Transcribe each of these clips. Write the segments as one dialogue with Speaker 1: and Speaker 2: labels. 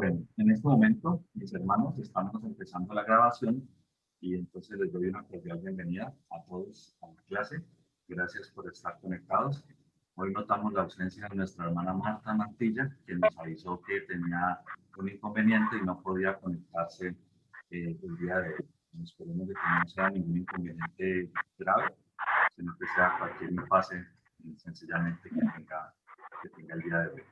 Speaker 1: Bueno, en este momento, mis hermanos, estamos empezando la grabación y entonces les doy una cordial bienvenida a todos a la clase. Gracias por estar conectados. Hoy notamos la ausencia de nuestra hermana Marta Mantilla, que nos avisó que tenía un inconveniente y no podía conectarse el día de hoy. Esperemos que no sea ningún inconveniente grave, sino que sea cualquier impasse, sencillamente que tenga el día de hoy.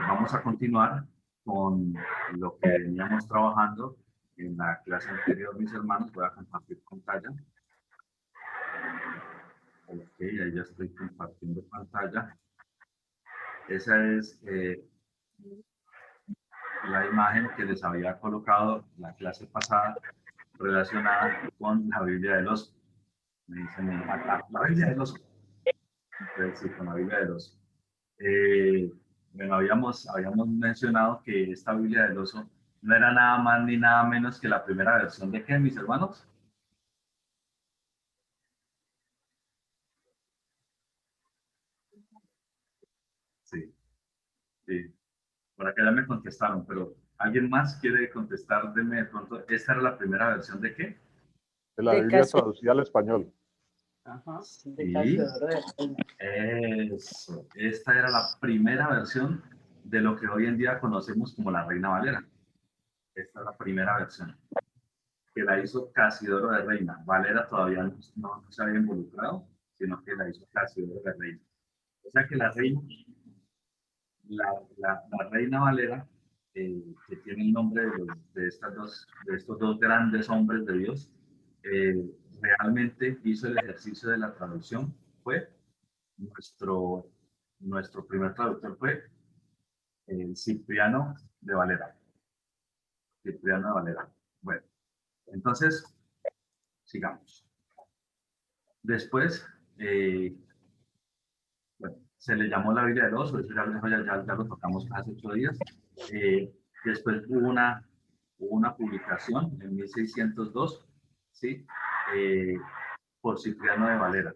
Speaker 1: Vamos a continuar con lo que veníamos trabajando en la clase anterior, mis hermanos. Voy a compartir pantalla. Ok, ahí ya estoy compartiendo pantalla. Esa es la imagen que les había colocado la clase pasada relacionada con la Biblia del oso. Me dicen acá, la Biblia del oso. Entonces, sí, con la Biblia del oso. Bueno, habíamos mencionado que esta Biblia del oso no era nada más ni nada menos que la primera versión de ¿qué, mis hermanos? Sí, sí. Por acá ya me contestaron, pero ¿alguien más quiere contestar? Deme de pronto, ¿esta era la primera versión de qué?
Speaker 2: De la Biblia traducida al español.
Speaker 3: Ajá, de
Speaker 1: Sí.
Speaker 3: Casiodoro de Reina.
Speaker 1: Eso. Esta era la primera versión de lo que hoy en día conocemos como la Reina Valera. Esta es la primera versión, que la hizo Casidoro de Reina. Valera todavía no se había involucrado, sino que la hizo Casidoro de Reina. O sea que la reina, la Reina Valera, que tiene el nombre de estos dos grandes hombres de Dios, realmente hizo el ejercicio de la traducción. Fue nuestro, nuestro primer traductor fue Cipriano de Valera. Cipriano de Valera. Bueno, entonces, sigamos. Después, bueno, se le llamó la Biblia del Oso, eso ya lo tocamos hace 8 días. Después hubo una publicación en 1602, ¿sí? Por Cipriano de Valera.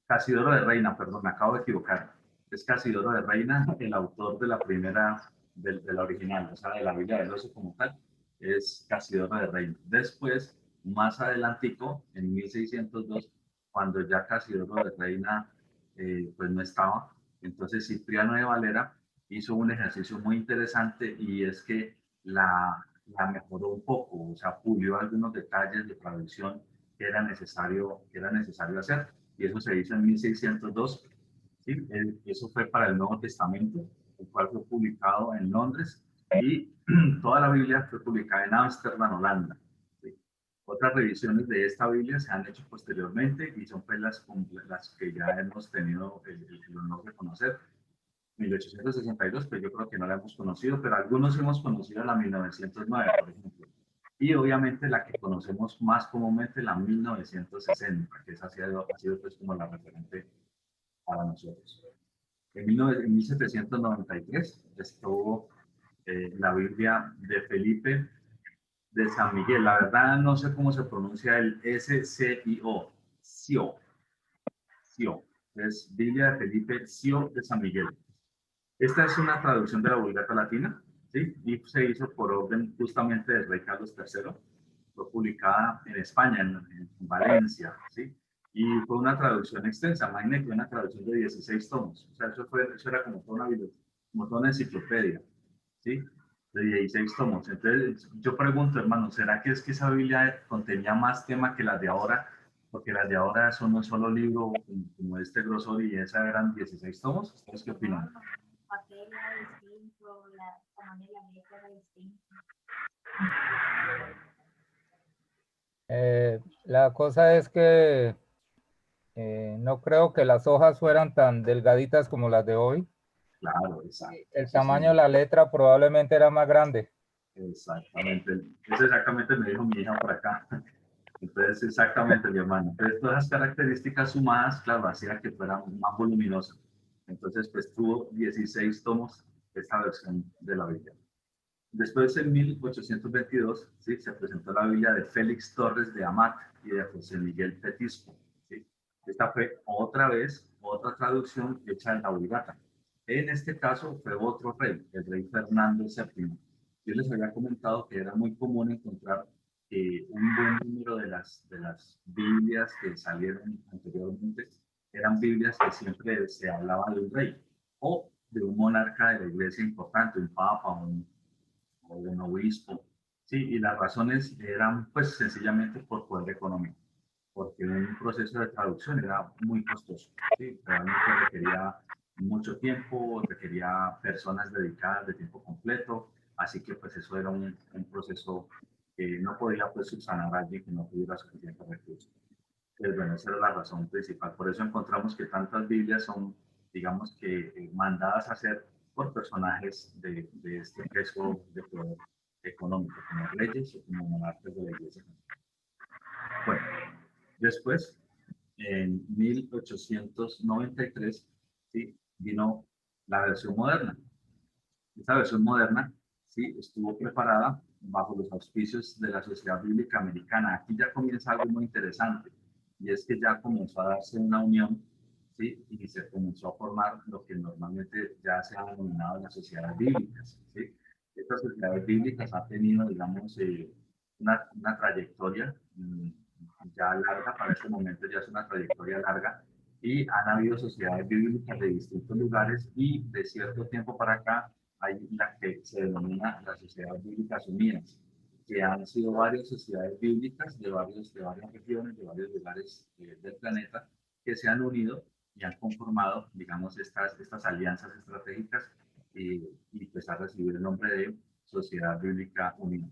Speaker 1: Casidoro de Reina, perdón, me acabo de equivocar. Es Casidoro de Reina, el autor de la primera, de la original, o sea, de la Biblia del Oso como tal, es Casidoro de Reina. Después, más adelantico, en 1602, cuando ya Casidoro de Reina pues no estaba, entonces Cipriano de Valera hizo un ejercicio muy interesante y es que la mejoró un poco, o sea, pulió algunos detalles de traducción que era necesario hacer, y eso se hizo en 1602. ¿Sí? Eso fue para el Nuevo Testamento, el cual fue publicado en Londres, y toda la Biblia fue publicada en Ámsterdam, Holanda. ¿Sí? Otras revisiones de esta Biblia se han hecho posteriormente y son pues las que ya hemos tenido el honor de conocer. 1862, pues yo creo que no la hemos conocido, pero algunos hemos conocido la 1909, por ejemplo. Y obviamente la que conocemos más comúnmente, la 1960, que esa ha sido pues como la referente para nosotros. En 1793 estuvo la Biblia de Felipe de San Miguel. La verdad no sé cómo se pronuncia el SCIO. SIO. SIO. Es Biblia de Felipe SIO de San Miguel. Esta es una traducción de la Vulgata Latina, ¿sí? Y se hizo por orden justamente del rey Carlos III. Fue publicada en España, en Valencia, ¿sí? Y fue una traducción extensa, imagínate, una traducción de 16 tomos. O sea, eso era como como toda una enciclopedia, ¿sí? De 16 tomos. Entonces, yo pregunto, hermano, ¿será que es que esa Biblia contenía más tema que las de ahora? Porque las de ahora son un solo libro como este grosor y esa eran 16 tomos. ¿Ustedes qué opinan?
Speaker 4: Papel era distinto, la tamaño de la letra era distinto.
Speaker 5: La cosa es que no creo que las hojas fueran tan delgaditas como las de hoy.
Speaker 1: Claro, exacto.
Speaker 5: El tamaño de la letra probablemente era más grande.
Speaker 1: Exactamente. Eso exactamente me dijo mi hija por acá. Entonces, exactamente, mi hermano. Entonces, todas las características sumadas, claro, hacía que fuera más voluminosa. Entonces, pues tuvo 16 tomos esta versión de la Biblia. Después, en 1822, ¿sí? Se presentó la Biblia de Félix Torres de Amat y de José Miguel Petisco. ¿Sí? Esta fue otra vez, otra traducción hecha en la Vulgata. En este caso fue otro rey, el rey Fernando VII. yo les había comentado que era muy común encontrar un buen número de las Biblias que salieron anteriormente eran Biblias que siempre se hablaba de un rey o de un monarca de la iglesia importante, un papa o un obispo. Sí, y las razones eran pues sencillamente por poder económico, porque un proceso de traducción era muy costoso. Sí, realmente requería mucho tiempo, requería personas dedicadas de tiempo completo, así que pues eso era un proceso que no podía pues subsanar a alguien que no tuviera suficientes recursos. Pues bueno, esa era la razón principal. Por eso encontramos que tantas Biblias son, digamos que, mandadas a hacer por personajes de este peso de poder económico, como reyes o como monarcas de la iglesia. Bueno, después, en 1893, ¿sí?, vino la versión moderna. Esta versión moderna, ¿sí?, estuvo preparada bajo los auspicios de la Sociedad Bíblica Americana. Aquí ya comienza algo muy interesante, y es que ya comenzó a darse una unión, ¿sí?, y se comenzó a formar lo que normalmente ya se ha denominado las sociedades bíblicas, ¿sí? Estas sociedades bíblicas han tenido, digamos, una trayectoria ya larga, para este momento ya es una trayectoria larga, y han habido sociedades bíblicas de distintos lugares, y de cierto tiempo para acá hay la que se denomina las Sociedades Bíblicas Unidas, que han sido varias sociedades bíblicas de varias regiones, de varios lugares del planeta, que se han unido y han conformado, digamos, estas alianzas estratégicas, y pues ha recibido el nombre de Sociedad Bíblica Unida.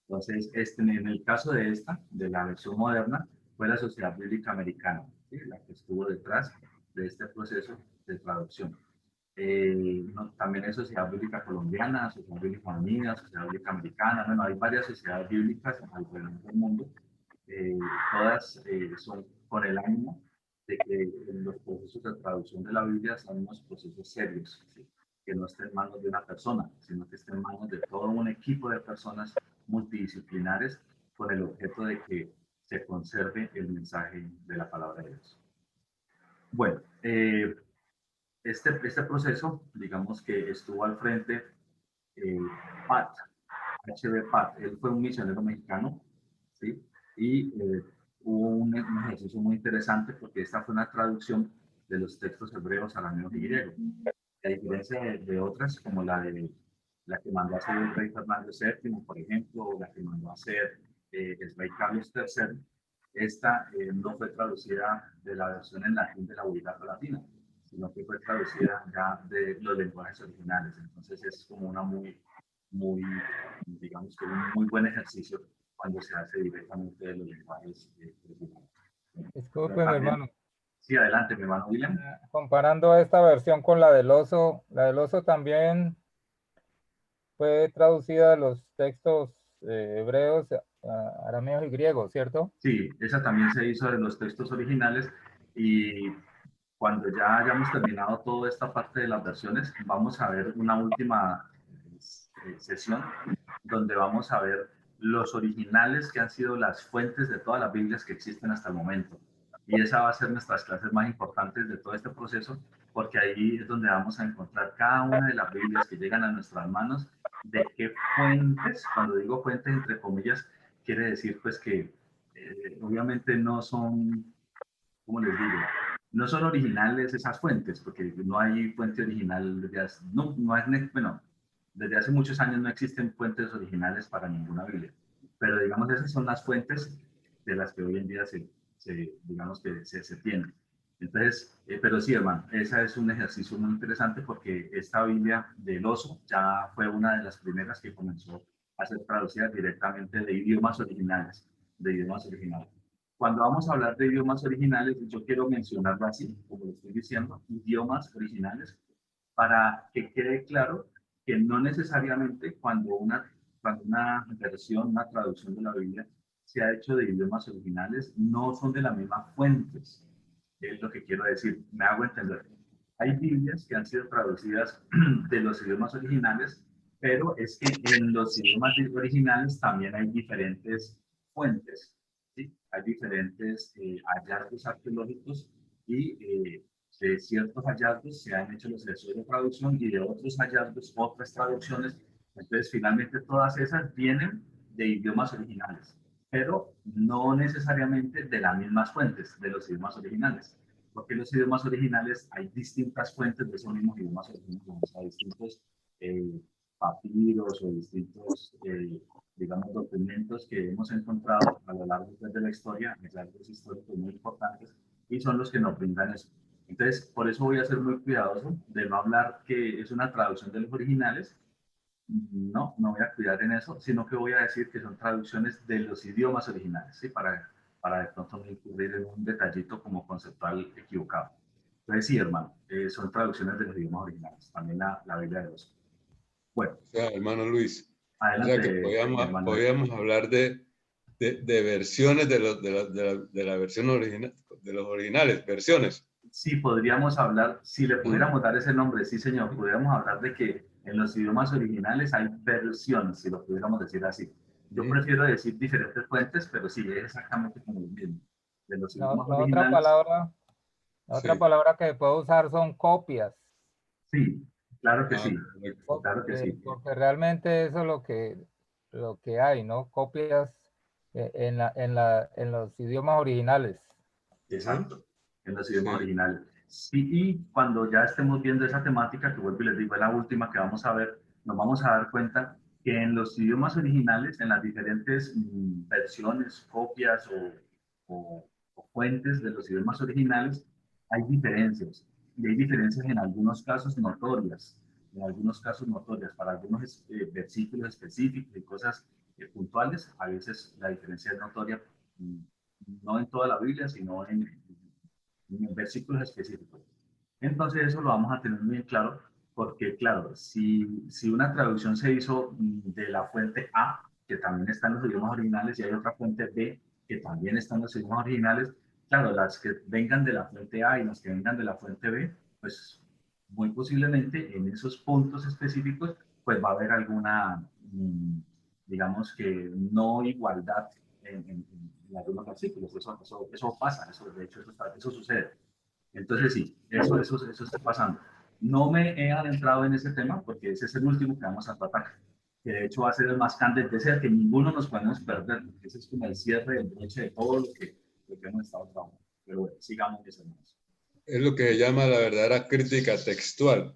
Speaker 1: Entonces, en el caso de esta, de la versión moderna, fue la Sociedad Bíblica Americana, ¿sí?, la que estuvo detrás de este proceso de traducción. También hay Sociedad Bíblica Colombiana, Sociedad Bíblica Unida, Sociedad Bíblica Americana. Bueno, hay varias sociedades bíblicas alrededor del mundo. Todas son con el ánimo de que los procesos de traducción de la Biblia sean unos procesos serios, ¿sí?, que no estén en manos de una persona, sino que estén en manos de todo un equipo de personas multidisciplinares, con el objeto de que se conserve el mensaje de la palabra de Dios. Bueno, este proceso, digamos que estuvo al frente Pat, H.B. Pat. Él fue un misionero mexicano, ¿sí? Y hubo un ejercicio muy interesante, porque esta fue una traducción de los textos hebreos, arameos y griegos. A diferencia de otras, como la que mandó a hacer el rey Fernando VII, por ejemplo, o la que mandó a hacer el rey Carlos III, esta no fue traducida de la versión en latín de la Vulgata Latina, sino que fue traducida ya de los lenguajes originales. Entonces es como una digamos que un muy buen ejercicio cuando se hace directamente de los lenguajes originales.
Speaker 5: Disculpe, mi hermano.
Speaker 1: Sí, adelante, mi hermano William.
Speaker 5: Comparando esta versión con la del oso también fue traducida de los textos hebreos, arameos y griegos, ¿cierto?
Speaker 1: Sí, esa también se hizo de los textos originales, y cuando ya hayamos terminado toda esta parte de las versiones, vamos a ver una última sesión donde vamos a ver los originales, que han sido las fuentes de todas las Biblias que existen hasta el momento. Y esa va a ser nuestras clases más importantes de todo este proceso, porque ahí es donde vamos a encontrar cada una de las Biblias que llegan a nuestras manos, de qué fuentes. Cuando digo fuentes entre comillas, quiere decir pues que obviamente no son, ¿cómo les digo?, no son originales esas fuentes, porque no hay fuente original desde hace, bueno, desde hace muchos años no existen fuentes originales para ninguna Biblia, pero digamos esas son las fuentes de las que hoy en día digamos que se tienen. Entonces, pero sí, hermano, ese es un ejercicio muy interesante, porque esta Biblia del oso ya fue una de las primeras que comenzó a ser traducida directamente de idiomas originales, Cuando vamos a hablar de idiomas originales, yo quiero mencionarlo así, como lo estoy diciendo, idiomas originales, para que quede claro que no necesariamente cuando una versión, una traducción de la Biblia se ha hecho de idiomas originales, no son de las mismas fuentes. Es lo que quiero decir, me hago entender. Hay Biblias que han sido traducidas de los idiomas originales, pero es que en los idiomas originales también hay diferentes fuentes, ¿sí? Hay diferentes hallazgos arqueológicos, y de ciertos hallazgos se han hecho los estudios de traducción, y de otros hallazgos, otras traducciones, Entonces, finalmente, todas esas vienen de idiomas originales, pero no necesariamente de las mismas fuentes de los idiomas originales, porque los idiomas originales hay distintas fuentes de esos mismos idiomas originales, o sea, distintos papiros o distintos, digamos, documentos que hemos encontrado a lo largo de la historia, hallazgos históricos muy importantes, y son los que nos brindan eso. Entonces, por eso voy a ser muy cuidadoso de no hablar que es una traducción de los originales. No, no voy a cuidar en eso, sino que voy a decir que son traducciones de los idiomas originales, ¿sí? Para de pronto no incurrir en un detallito como conceptual equivocado. Entonces, sí, hermano, son traducciones de los idiomas originales, también la Biblia de los. Bueno,
Speaker 6: O sea, hermano Luis, o sea que
Speaker 1: adelante, hermano.
Speaker 6: podíamos hablar de versiones de la versión original, de los originales, versiones.
Speaker 1: Sí, podríamos hablar, si le pudiéramos dar ese nombre, sí, señor, podríamos hablar de que en los idiomas originales hay versiones, si lo pudiéramos decir así. Yo prefiero decir diferentes fuentes, pero sí, es exactamente como lo mismo. De los idiomas
Speaker 5: La
Speaker 1: originales,
Speaker 5: otra palabra que puedo usar son copias,
Speaker 1: sí, claro que
Speaker 6: Ah,
Speaker 1: sí,
Speaker 6: correcto.
Speaker 1: claro que sí.
Speaker 5: porque realmente eso es lo que hay, ¿no? Copias en los idiomas originales.
Speaker 1: Exacto, en los idiomas
Speaker 6: Sí.
Speaker 1: originales. Sí, y cuando ya estemos viendo esa temática, que vuelvo y les digo, es la última que vamos a ver, nos vamos a dar cuenta que en los idiomas originales, en las diferentes versiones, copias o fuentes de los idiomas originales, hay diferencias. Y hay diferencias en algunos casos notorias, para algunos versículos específicos y cosas puntuales, a veces la diferencia es notoria, mm, no en toda la Biblia, sino en versículos específicos. Entonces eso lo vamos a tener muy claro, porque claro, si una traducción se hizo de la fuente A, que también está en los idiomas originales, y hay otra fuente B, que también está en los idiomas originales, claro, las que vengan de la fuente A y las que vengan de la fuente B, pues muy posiblemente en esos puntos específicos, pues va a haber alguna, digamos que no igualdad en algunos versículos. Eso pasa, de hecho eso sucede. Entonces sí, eso está pasando. No me he adentrado en ese tema porque ese es el último que vamos a tratar, que de hecho va a ser el más candente, es el que ninguno nos podemos perder, porque ese es como el cierre, el broche de todo lo que hemos estado trabajando. Pero bueno, sigamos, mis hermanos.
Speaker 6: Es lo que se llama la verdadera crítica textual.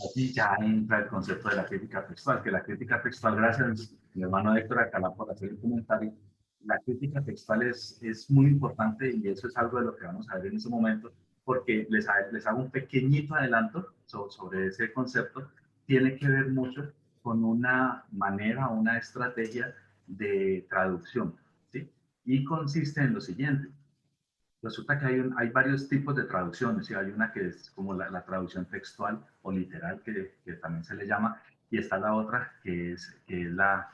Speaker 1: Aquí ya entra el concepto de la crítica textual, que la crítica textual, gracias mi hermano Héctor Alcalá por hacer el comentario, la crítica textual es muy importante y eso es algo de lo que vamos a ver en ese momento, porque les hago un pequeñito adelanto sobre ese concepto. Tiene que ver mucho con una manera, una estrategia de traducción, ¿sí? Y consiste en lo siguiente. Resulta que hay varios tipos de traducciones, y hay una que es como la traducción textual o literal, que también se le llama, y está la otra que es la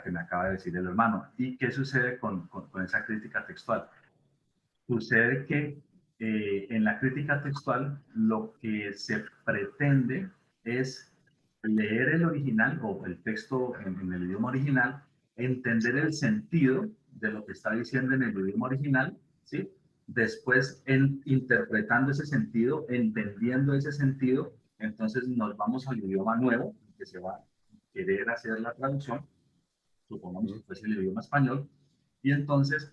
Speaker 1: que me acaba de decir el hermano. ¿Y qué sucede con esa crítica textual? Sucede que en la crítica textual lo que se pretende es leer el original o el texto en el idioma original, entender el sentido de lo que está diciendo en el idioma original, ¿sí? Después, interpretando ese sentido, entendiendo ese sentido, entonces nos vamos al idioma nuevo, que se va a querer hacer la traducción, supongamos que fuese el idioma español, y entonces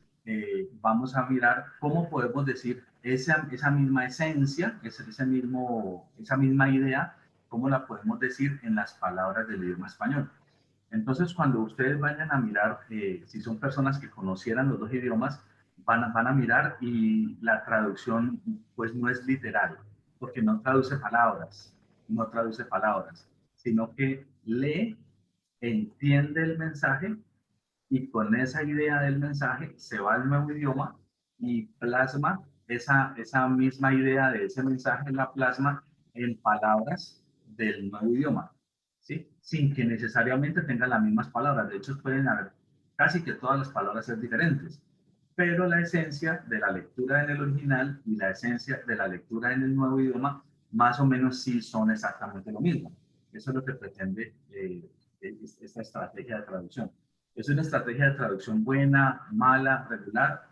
Speaker 1: vamos a mirar cómo podemos decir esa misma esencia, esa misma idea, cómo la podemos decir en las palabras del idioma español. Entonces, cuando ustedes vayan a mirar, si son personas que conocieran los dos idiomas, van a mirar y la traducción pues no es literal, porque no traduce palabras, sino que lee, entiende el mensaje y con esa idea del mensaje se va al nuevo idioma y plasma esa misma idea de ese mensaje, la plasma en palabras del nuevo idioma, ¿sí? Sin que necesariamente tengan las mismas palabras. De hecho, pueden haber casi que todas las palabras ser diferentes, pero la esencia de la lectura en el original y la esencia de la lectura en el nuevo idioma más o menos sí son exactamente lo mismo. Eso es lo que pretende esta estrategia de traducción. ¿Es una estrategia de traducción buena, mala, regular?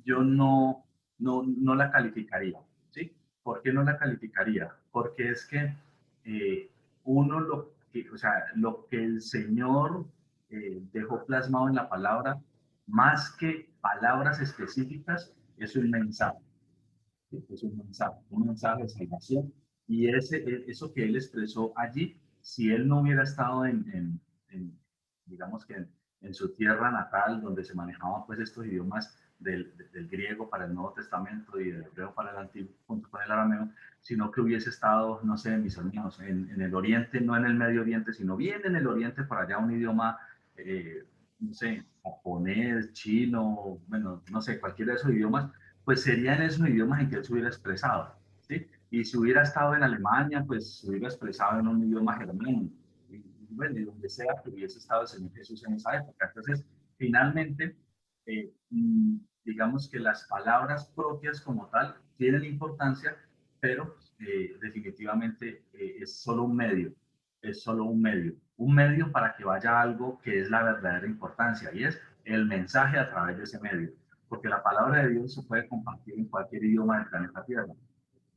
Speaker 1: Yo no la calificaría, ¿sí? ¿Por qué no la calificaría? Porque es que uno o sea, lo que el Señor dejó plasmado en la palabra, más que palabras específicas, es un mensaje. Es un mensaje de salvación. Y eso que él expresó allí, si él no hubiera estado digamos que en su tierra natal, donde se manejaban pues estos idiomas del griego para el Nuevo Testamento y del hebreo para el Antiguo, junto con el arameo, sino que hubiese estado, no sé, mis hermanos, en el Oriente, no en el Medio Oriente, sino bien en el Oriente, por allá un idioma, no sé, japonés, chino, bueno, no sé, cualquiera de esos idiomas, pues serían esos idiomas en que él se hubiera expresado, ¿sí? Y si hubiera estado en Alemania, pues se hubiera expresado en un idioma germano, y bueno, y donde sea que hubiese estado el Señor Jesús en esa época. Entonces, finalmente, digamos que las palabras propias como tal tienen importancia, pero definitivamente es solo un medio, es solo un medio para que vaya algo que es la verdadera importancia, y es el mensaje a través de ese medio, porque la palabra de Dios se puede compartir en cualquier idioma del planeta Tierra,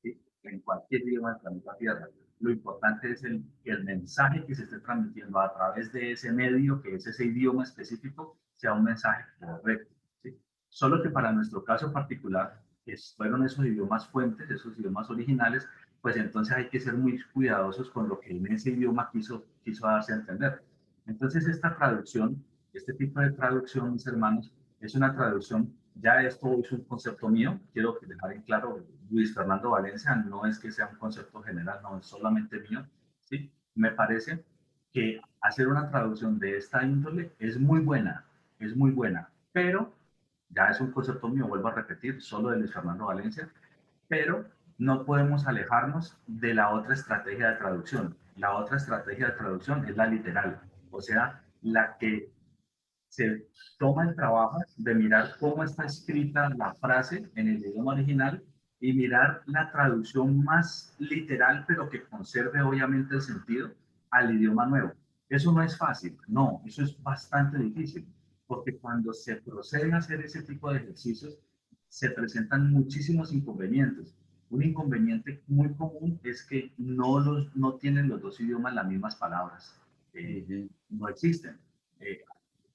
Speaker 1: ¿sí? En cualquier idioma del planeta Tierra. Lo importante es que el mensaje que se esté transmitiendo a través de ese medio, que es ese idioma específico, sea un mensaje correcto, ¿sí? Solo que para nuestro caso particular, que fueron esos idiomas fuentes, esos idiomas originales, pues entonces hay que ser muy cuidadosos con lo que en ese idioma quiso darse a entender. Entonces esta traducción, este tipo de traducción, mis hermanos, es una traducción, ya esto es un concepto mío, quiero dejar en claro, Luis Fernando Valencia, no es que sea un concepto general, no es solamente mío, ¿sí? Me parece que hacer una traducción de esta índole es muy buena, pero ya es un concepto mío, vuelvo a repetir, solo de Luis Fernando Valencia, pero no podemos alejarnos de la otra estrategia de traducción. La otra estrategia de traducción es la literal, o sea, la que se toma el trabajo de mirar cómo está escrita la frase en el idioma original y mirar la traducción más literal, pero que conserve obviamente el sentido al idioma nuevo. Eso no es fácil, no, eso es bastante difícil, porque cuando se procede a hacer ese tipo de ejercicios, se presentan muchísimos inconvenientes. Un inconveniente muy común es que no tienen los dos idiomas las mismas palabras. No existen. Eh,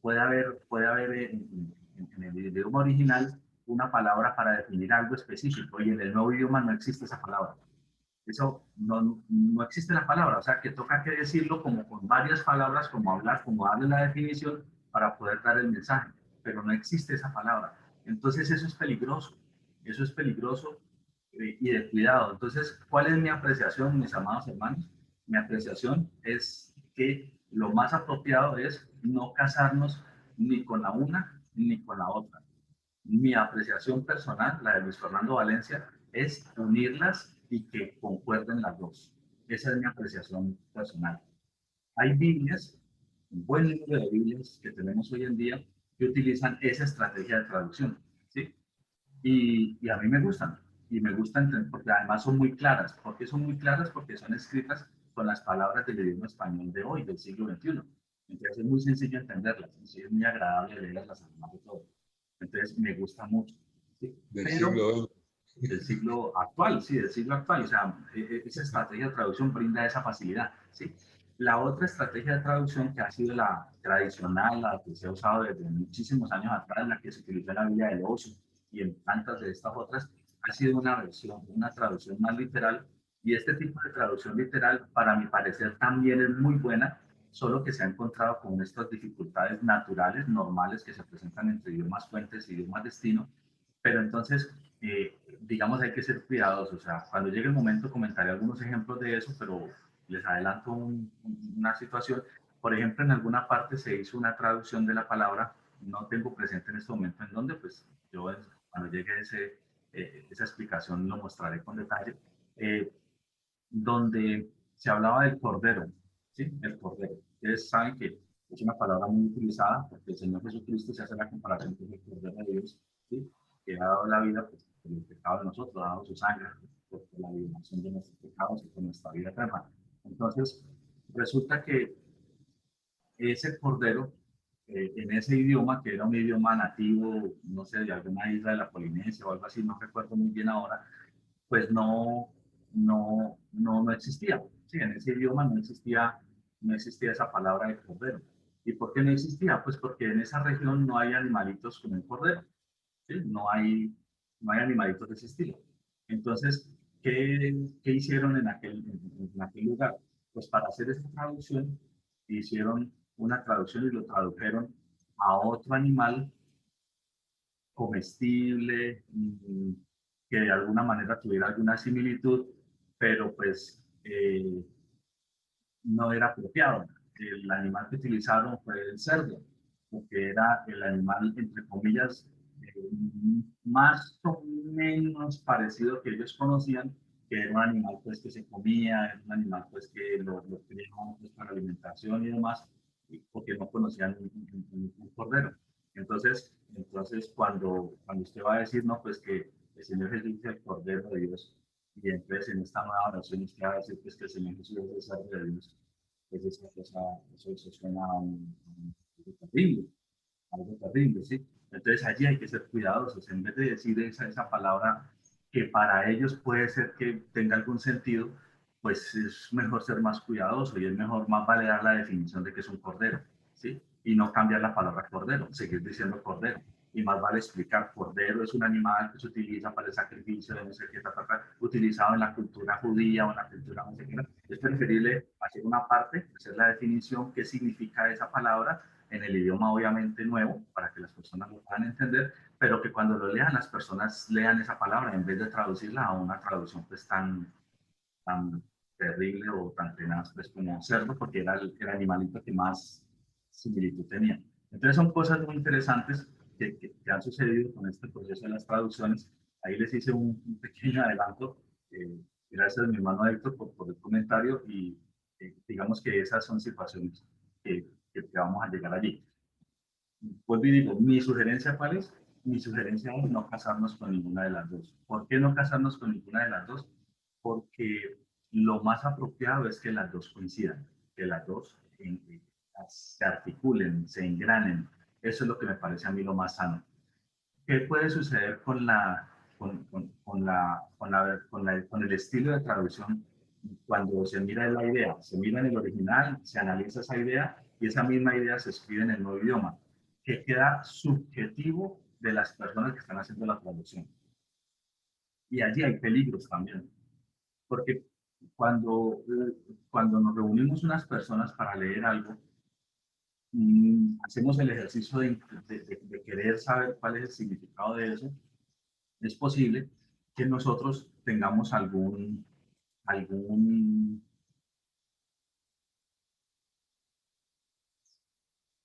Speaker 1: puede haber en el idioma original una palabra para definir algo específico y en el nuevo idioma no existe esa palabra. Eso no existe la palabra, o sea que toca que decirlo como con varias palabras, como hablar, como darle la definición para poder dar el mensaje, pero no existe esa palabra. Entonces eso es peligroso y de cuidado. Entonces, ¿cuál es mi apreciación, mis amados hermanos? Mi apreciación es que lo más apropiado es no casarnos ni con la una ni con la otra. Mi apreciación personal, la de Luis Fernando Valencia, es unirlas y que concuerden las dos. Esa es mi apreciación personal. Hay Biblias, un buen número de Biblias que tenemos hoy en día que utilizan esa estrategia de traducción, ¿sí? Y a mí me gustan porque además son muy claras. ¿Por qué son muy claras? Porque son escritas con las palabras del idioma español de hoy, del siglo XXI. Entonces es muy sencillo entenderlas, es muy agradable leerlas además de todo. Entonces me gusta mucho. ¿Sí?
Speaker 6: Del
Speaker 1: Pero
Speaker 6: siglo
Speaker 1: del siglo actual, sí, del siglo actual. O sea, esa estrategia de traducción brinda esa facilidad, ¿sí? La otra estrategia de traducción que ha sido la tradicional, la que se ha usado desde muchísimos años atrás, la que se utilizó en la Biblia del Oso y en tantas de estas otras, ha sido una traducción más literal. Y este tipo de traducción literal, para mi parecer, también es muy buena, solo que se ha encontrado con estas dificultades naturales, normales, que se presentan entre idiomas fuentes y idiomas destino. Pero entonces, digamos, hay que ser cuidadosos. O sea, cuando llegue el momento comentaré algunos ejemplos de eso, pero les adelanto una situación. Por ejemplo, en alguna parte se hizo una traducción de la palabra, no tengo presente en este momento en dónde, pues yo cuando llegue esa explicación lo mostraré con detalle, donde se hablaba del cordero, ¿sí? El cordero. Ustedes saben que es una palabra muy utilizada porque el Señor Jesucristo se hace la comparación con el cordero de Dios, ¿sí? Que ha dado la vida pues, por el pecado de nosotros, ha dado su sangre por la liberación de nuestros pecados y por nuestra vida eterna. Entonces, resulta que ese cordero, en ese idioma, que era un idioma nativo, no sé, de alguna isla de la Polinesia o algo así, no recuerdo muy bien ahora, pues no existía. Sí, en ese idioma no existía no existía esa palabra de cordero. ¿Y por qué no existía? Pues porque en esa región no hay animalitos como un cordero, ¿sí? No hay animalitos de ese estilo. Entonces, ¿qué hicieron en aquel lugar? Pues para hacer esta traducción, hicieron una traducción y lo tradujeron a otro animal comestible, que de alguna manera tuviera alguna similitud, pero pues no era apropiado. El animal que utilizaron fue el cerdo, porque era el animal, entre comillas, más o menos parecido que ellos conocían, que era un animal pues que se comía, era un animal pues que lo tenían pues, para alimentación y demás, porque no conocían un cordero. Entonces cuando usted va a decir, no, pues que el Señor Jesús es el Cordero de Dios, y entonces en esta nueva oración usted va a decir pues, que el Señor Jesús es el Cerdo de Dios, pues esa cosa, eso suena algo terrible, algo terrible, ¿sí? Entonces allí hay que ser cuidadosos, en vez de decir esa palabra que para ellos puede ser que tenga algún sentido, pues es mejor ser más cuidadoso y es mejor, más vale dar la definición de que es un cordero, ¿sí? Y no cambiar la palabra cordero, seguir diciendo cordero. Y más vale explicar, cordero es un animal que se utiliza para el sacrificio de no sé qué, utilizado en la cultura judía o en la cultura no sé qué. Es preferible hacer una parte, hacer la definición, qué significa esa palabra, en el idioma obviamente nuevo, para que las personas lo puedan entender, pero que cuando lo lean las personas lean esa palabra en vez de traducirla a una traducción pues tan terrible o tan tenaz pues como cerdo, porque era el animalito que más similitud tenía. Entonces son cosas muy interesantes que han sucedido con este proceso de las traducciones. Ahí les hice un pequeño adelanto, gracias a mi hermano Héctor por el comentario y digamos que esas son situaciones que vamos a llegar allí. Vuelvo y digo, mi sugerencia, ¿cuál es? Mi sugerencia es no casarnos con ninguna de las dos. ¿Por qué no casarnos con ninguna de las dos? Porque lo más apropiado es que las dos coincidan, que las dos se articulen, se engranen. Eso es lo que me parece a mí lo más sano. ¿Qué puede suceder con el estilo de traducción cuando se mira la idea? Se mira en el original, se analiza esa idea y esa misma idea se escribe en el nuevo idioma, que queda subjetivo de las personas que están haciendo la traducción. Y allí hay peligros también, porque cuando nos reunimos unas personas para leer algo, hacemos el ejercicio de querer saber cuál es el significado de eso, es posible que nosotros tengamos algún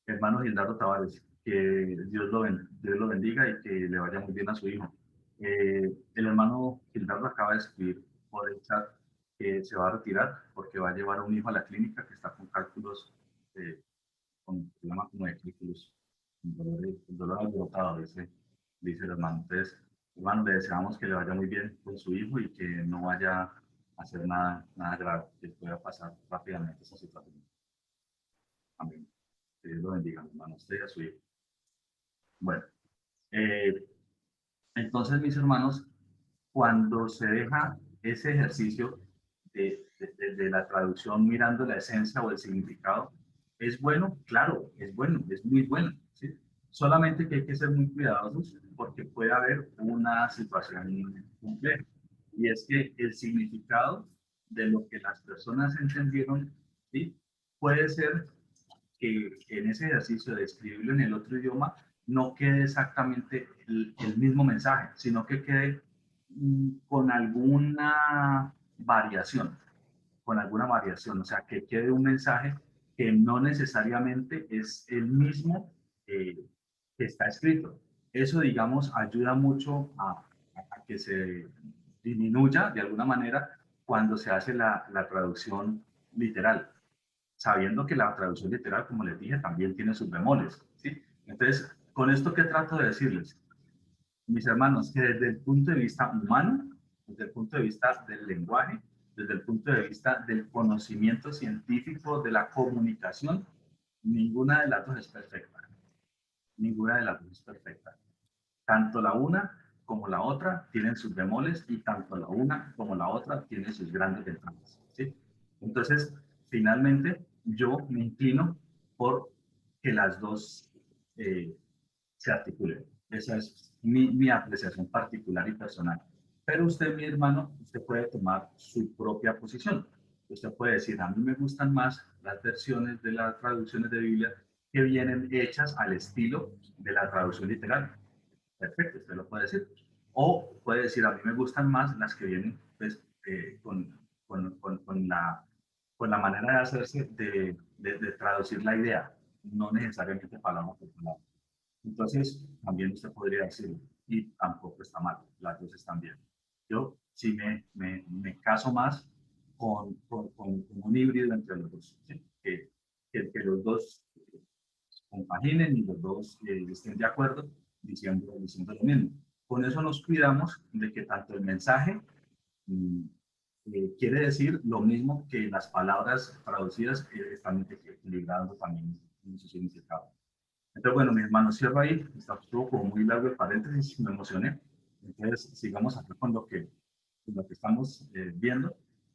Speaker 1: hermano Gildardo Tavares, que Dios lo bendiga y que le vaya muy bien a su hijo. El hermano Gildardo acaba de escribir por el chat que se va a retirar porque va a llevar a un hijo a la clínica que está con cálculos, con problemas como de cálculos, un dolor alborotado, dice el hermano. Entonces, hermano, le deseamos que le vaya muy bien con su hijo y que no vaya a hacer nada grave, que pueda pasar rápidamente esa situación. Amén. Que Dios lo bendiga, hermano, usted y a su hijo. Bueno, eh, entonces, mis hermanos, cuando se deja ese ejercicio de la traducción mirando la esencia o el significado, ¿es bueno? Claro, es bueno, es muy bueno, ¿sí? Solamente que hay que ser muy cuidadosos porque puede haber una situación compleja. Y es que el significado de lo que las personas entendieron, ¿sí? Puede ser que en ese ejercicio de escribirlo en el otro idioma no quede exactamente el mismo mensaje, sino que quede con alguna variación, o sea, que quede un mensaje que no necesariamente es el mismo que está escrito. Eso, digamos, ayuda mucho a que se disminuya de alguna manera cuando se hace la traducción literal, sabiendo que la traducción literal, como les dije, también tiene sus bemoles, ¿sí? Entonces, con esto, ¿qué trato de decirles? Mis hermanos, que desde el punto de vista humano, desde el punto de vista del lenguaje, desde el punto de vista del conocimiento científico, de la comunicación, ninguna de las dos es perfecta. Ninguna de las dos es perfecta. Tanto la una como la otra tienen sus bemoles y tanto la una como la otra tienen sus grandes ventajas, ¿sí? Entonces, finalmente, yo me inclino por que las dos se articulen. Esa es mi apreciación particular y personal. Pero usted, mi hermano, usted puede tomar su propia posición. Usted puede decir, a mí me gustan más las versiones de las traducciones de Biblia que vienen hechas al estilo de la traducción literal. Perfecto, usted lo puede decir. O puede decir, a mí me gustan más las que vienen pues, con la manera de hacerse, de traducir la idea, no necesariamente palabra por palabra. Entonces, también usted podría decirlo, y tampoco está mal, las dos están bien. Yo sí me caso más con un híbrido entre los dos, ¿sí? Que los dos compaginen y los dos estén de acuerdo diciendo lo mismo. Con eso nos cuidamos de que tanto el mensaje mm, quiere decir lo mismo que las palabras traducidas están equilibrando también en su significado. Entonces, bueno, mi hermano, cierro ahí, estuvo como muy largo el paréntesis, me emocioné. Entonces, sigamos acá con lo que estamos viendo,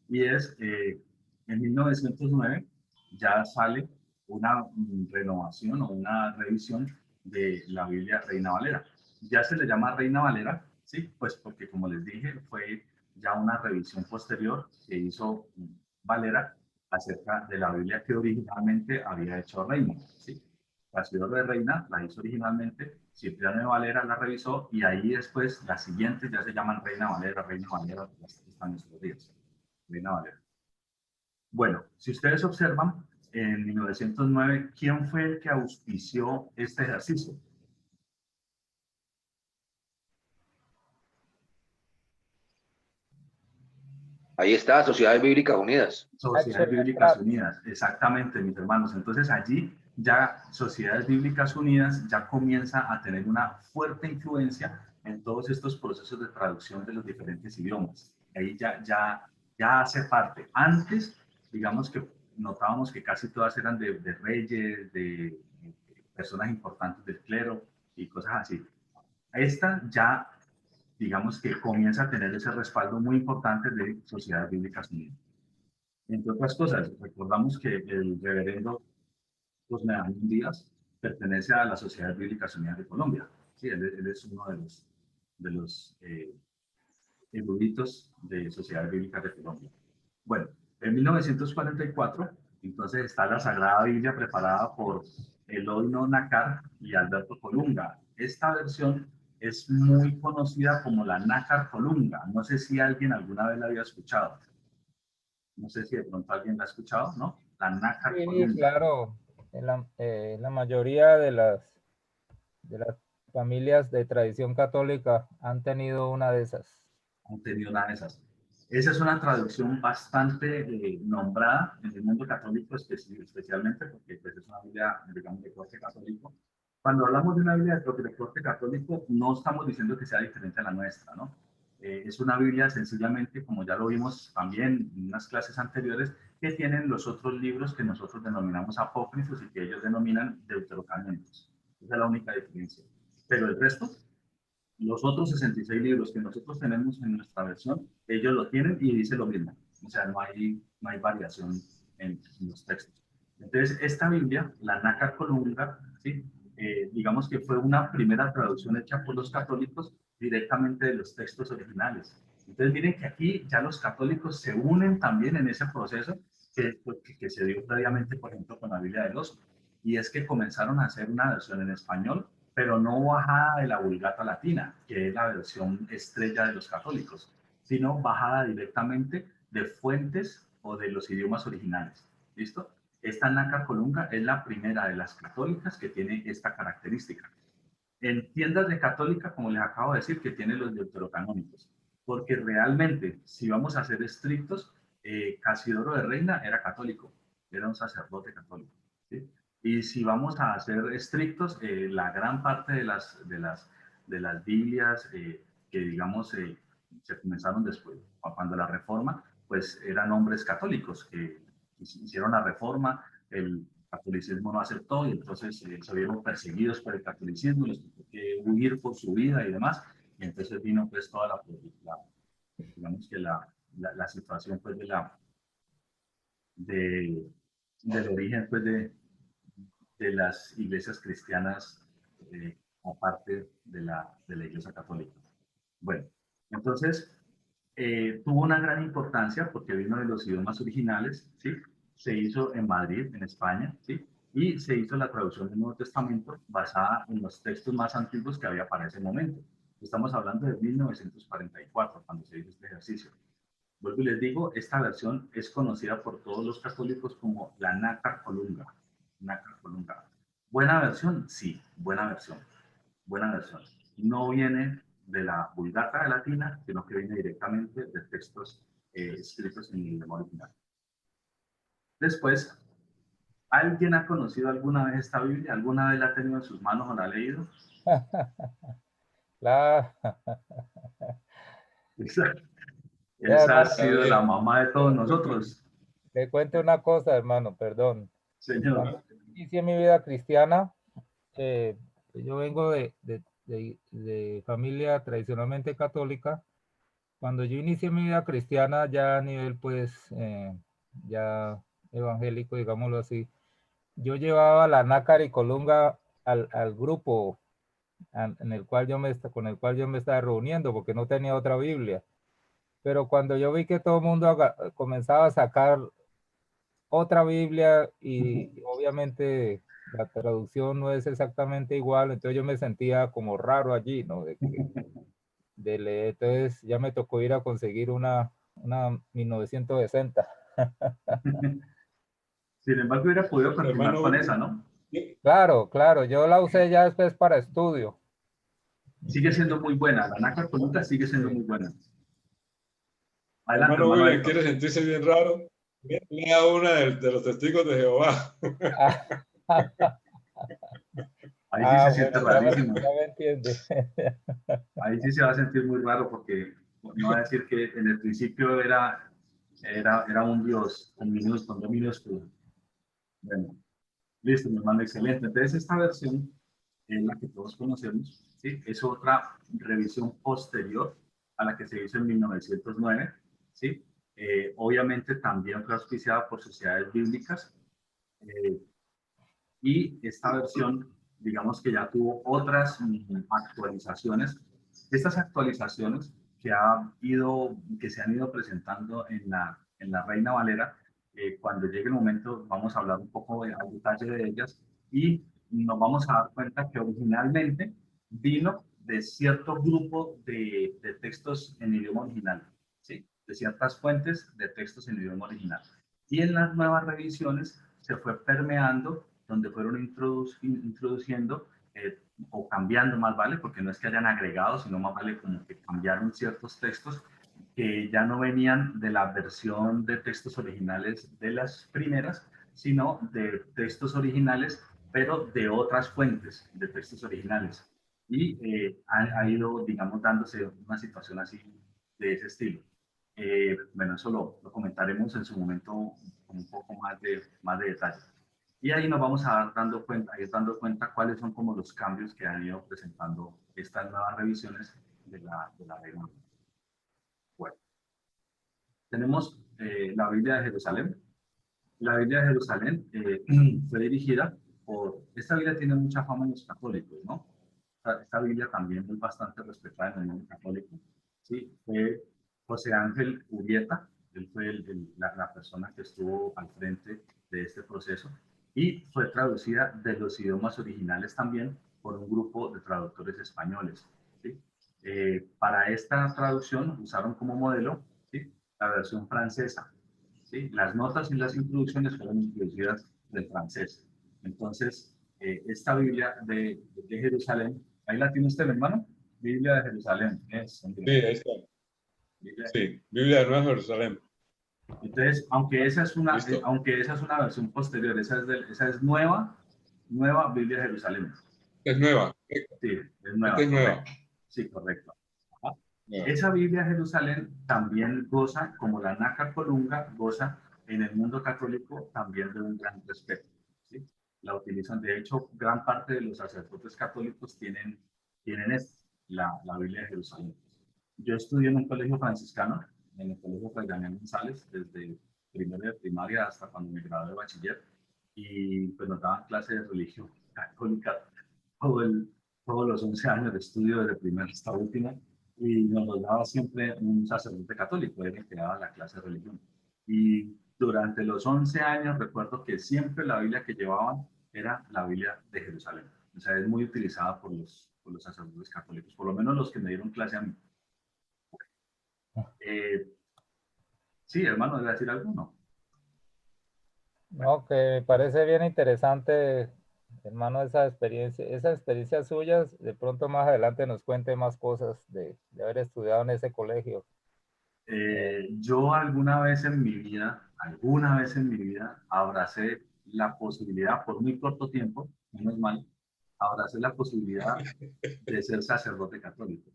Speaker 1: y es, en 1909 ya sale una renovación o una revisión de la Biblia Reina Valera. Ya se le llama Reina Valera, ¿sí? Pues porque, como les dije, fue ya una revisión posterior que hizo Valera acerca de la Biblia que originalmente había hecho Reina, ¿sí? La ciudad de Reina la hizo originalmente, Cipriano de Valera la revisó, y ahí después las siguientes ya se llaman Reina Valera, están nuestros días. Reina Valera. Bueno, si ustedes observan, en 1909, ¿quién fue el que auspició este ejercicio?
Speaker 7: Ahí está, Sociedades Bíblicas Unidas.
Speaker 1: Sociedades Bíblicas Unidas, exactamente, mis hermanos. Entonces allí ya Sociedades Bíblicas Unidas ya comienza a tener una fuerte influencia en todos estos procesos de traducción de los diferentes idiomas. Ahí ya hace parte. Antes, digamos que notábamos que casi todas eran de reyes, de personas importantes del clero y cosas así. Esta ya, digamos que comienza a tener ese respaldo muy importante de Sociedades Bíblicas Unidas. Entre otras cosas, recordamos que el reverendo José Daniel Díaz pertenece a la Sociedad Bíblica Unidas de Colombia. Sí, él es uno de los eruditos de Sociedad Bíblica de Colombia. Bueno, en 1944, entonces está la Sagrada Biblia preparada por Eloy Nácar y Alberto Colunga. Esta versión es muy conocida como la Nácar Colunga. No sé si alguien alguna vez la había escuchado. No sé si de pronto alguien la ha escuchado, ¿no? La nácar
Speaker 5: Sí,
Speaker 1: columna.
Speaker 5: claro. La mayoría de las familias de tradición católica han tenido una de esas.
Speaker 1: Han tenido una de esas. Esa es una traducción bastante nombrada en el mundo católico, especialmente porque pues, es una Biblia, digamos, de corte católico. Cuando hablamos de una Biblia de corte católico, no estamos diciendo que sea diferente a la nuestra, ¿no? Es una Biblia sencillamente, como ya lo vimos también en unas clases anteriores, que tienen los otros libros que nosotros denominamos apócrifos y que ellos denominan deuterocanónicos. Esa es la única diferencia. Pero el resto, los otros 66 libros que nosotros tenemos en nuestra versión, ellos lo tienen y dice lo mismo. O sea, no hay variación en los textos. Entonces, esta Biblia, la Nácar Colunga, ¿sí? Digamos que fue una primera traducción hecha por los católicos directamente de los textos originales. Entonces, miren que aquí ya los católicos se unen también en ese proceso que se dio previamente, por ejemplo, con la Biblia del Oso. Y es que comenzaron a hacer una versión en español, pero no bajada de la Vulgata Latina, que es la versión estrella de los católicos, sino bajada directamente de fuentes o de los idiomas originales. ¿Listo? Esta Nácar Colunga es la primera de las católicas que tiene esta característica. En tiendas de católica, como les acabo de decir, que tiene los deuterocanónicos, porque realmente, si vamos a ser estrictos, Casidoro de Reina era católico, era un sacerdote católico, ¿sí? Y si vamos a ser estrictos, la gran parte de las Biblias que, digamos, se comenzaron después, cuando la Reforma, pues eran hombres católicos que hicieron la Reforma, el catolicismo no aceptó y entonces se vieron perseguidos por el catolicismo, les tuvo que huir por su vida y demás, y entonces vino pues toda digamos que la situación pues de del origen pues, de las iglesias cristianas, aparte de la Iglesia Católica. Bueno, entonces tuvo una gran importancia porque vino de los idiomas originales, ¿sí? Se hizo en Madrid, en España, ¿sí? Y se hizo la traducción del Nuevo Testamento basada en los textos más antiguos que había para ese momento. Estamos hablando de 1944, cuando se hizo este ejercicio. Vuelvo y les digo, esta versión es conocida por todos los católicos como la Nácar Colunga. Nácar Colunga. ¿Buena versión? Sí, buena versión. Buena versión. No viene de la Vulgata latina, sino que viene directamente de textos escritos en el idioma original. Después, ¿alguien ha conocido alguna vez esta Biblia? ¿Alguna vez la ha tenido en sus manos o la ha leído?
Speaker 5: La, ya,
Speaker 1: Esa ha
Speaker 5: hermano,
Speaker 1: sido la mamá de todos nosotros,
Speaker 5: le cuento una cosa, hermano, perdón.
Speaker 1: señor.
Speaker 5: Cuando inicié mi vida cristiana, yo vengo de familia tradicionalmente católica. Cuando yo inicié mi vida cristiana, ya a nivel, pues, ya evangélico, digámoslo así, yo llevaba la nácar y colunga al grupo con el cual yo me estaba reuniendo, porque no tenía otra Biblia. Pero cuando yo vi que todo el mundo comenzaba a sacar otra Biblia y obviamente la traducción no es exactamente igual, entonces yo me sentía como raro allí, ¿no? De leer, entonces ya me tocó ir a conseguir una 1960.
Speaker 1: Sin embargo, hubiera podido continuar
Speaker 6: Hermano,
Speaker 1: con esa, ¿no?
Speaker 5: Claro, claro, yo la usé ya después para estudio.
Speaker 1: Sigue siendo muy buena. La nácar Colunga sigue siendo muy buena. Adelante,
Speaker 6: hermano
Speaker 1: hermano
Speaker 6: William,
Speaker 1: Héctor.
Speaker 6: ¿quiere sentirse bien raro? Lea una de los testigos de Jehová.
Speaker 1: Ahí sí se siente
Speaker 5: Bueno,
Speaker 1: rarísimo.
Speaker 5: ya me entiende.
Speaker 1: Ahí sí se va a sentir muy raro porque no va a decir que en el principio era un Dios con minúsculo, no minúsculo. Bueno, listo, mi hermano, excelente. Entonces, esta versión es la que todos conocemos, ¿sí? Es otra revisión posterior a la que se hizo en 1909, ¿sí? Obviamente también fue auspiciada por sociedades bíblicas, eh, y esta versión, digamos que ya tuvo otras actualizaciones. Estas actualizaciones que se han ido presentando en la Reina Valera, cuando llegue el momento vamos a hablar un poco al detalle de ellas y nos vamos a dar cuenta que originalmente vino de cierto grupo de textos en idioma original, ¿sí? De ciertas fuentes de textos en idioma original. Y en las nuevas revisiones se fue permeando, donde fueron introduciendo o cambiando más vale, porque no es que hayan agregado, sino más vale como que cambiaron ciertos textos que ya no venían de la versión de textos originales de las primeras, sino de textos originales, pero de otras fuentes de textos originales. Y ha ido, digamos, dándose una situación así de ese estilo. Bueno, eso lo comentaremos en su momento con un poco más de detalle. Y ahí nos vamos a ir dando cuenta cuáles son como los cambios que han ido presentando estas nuevas revisiones de la Reina. Bueno, tenemos la Biblia de Jerusalén. La Biblia de Jerusalén fue dirigida esta Biblia tiene mucha fama en los católicos, ¿no? Esta Biblia también es bastante respetada en el mundo católico. Sí, fue José Ángel Urrieta, él fue la persona que estuvo al frente de este proceso y fue traducida de los idiomas originales también por un grupo de traductores españoles. ¿Sí? Para esta traducción usaron como modelo, ¿sí?, la versión francesa. ¿Sí? Las notas y las introducciones fueron introducidas del francés. Entonces, esta Biblia de Jerusalén, ahí la tiene usted, hermano. Biblia de Jerusalén.
Speaker 6: Sí, ahí está. Sí, Biblia de Nueva Jerusalén.
Speaker 1: Entonces, aunque esa es una versión posterior, esa es nueva Biblia de Jerusalén.
Speaker 6: Es nueva.
Speaker 1: Sí, es nueva.
Speaker 6: Esta es nueva.
Speaker 1: Sí, correcto.
Speaker 6: Nueva.
Speaker 1: Esa Biblia de Jerusalén también goza, como la Nácar Colunga, goza en el mundo católico también de un gran respeto. ¿Sí? La utilizan, de hecho, gran parte de los sacerdotes católicos tienen la Biblia de Jerusalén. Yo estudié en un colegio franciscano, en el colegio Fray Daniel González, desde primero de primaria hasta cuando me gradué de bachiller, y pues nos daban clases de religión católica todo todos los 11 años de estudio, desde primero hasta último, y nos lo daba siempre un sacerdote católico, era el que daba la clase de religión. Y durante los 11 años recuerdo que siempre la Biblia que llevaban era la Biblia de Jerusalén. O sea, es muy utilizada por los sacerdotes católicos, por lo menos los que me dieron clase a mí. Eh, sí, hermano, ¿debe decir algo? No.
Speaker 5: No, que me parece bien interesante, hermano, esas experiencias suyas. De pronto más adelante nos cuente más cosas de haber estudiado en ese colegio.
Speaker 1: Yo alguna vez en mi vida, abracé la posibilidad, por muy corto tiempo, menos mal, abracé la posibilidad de ser sacerdote católico.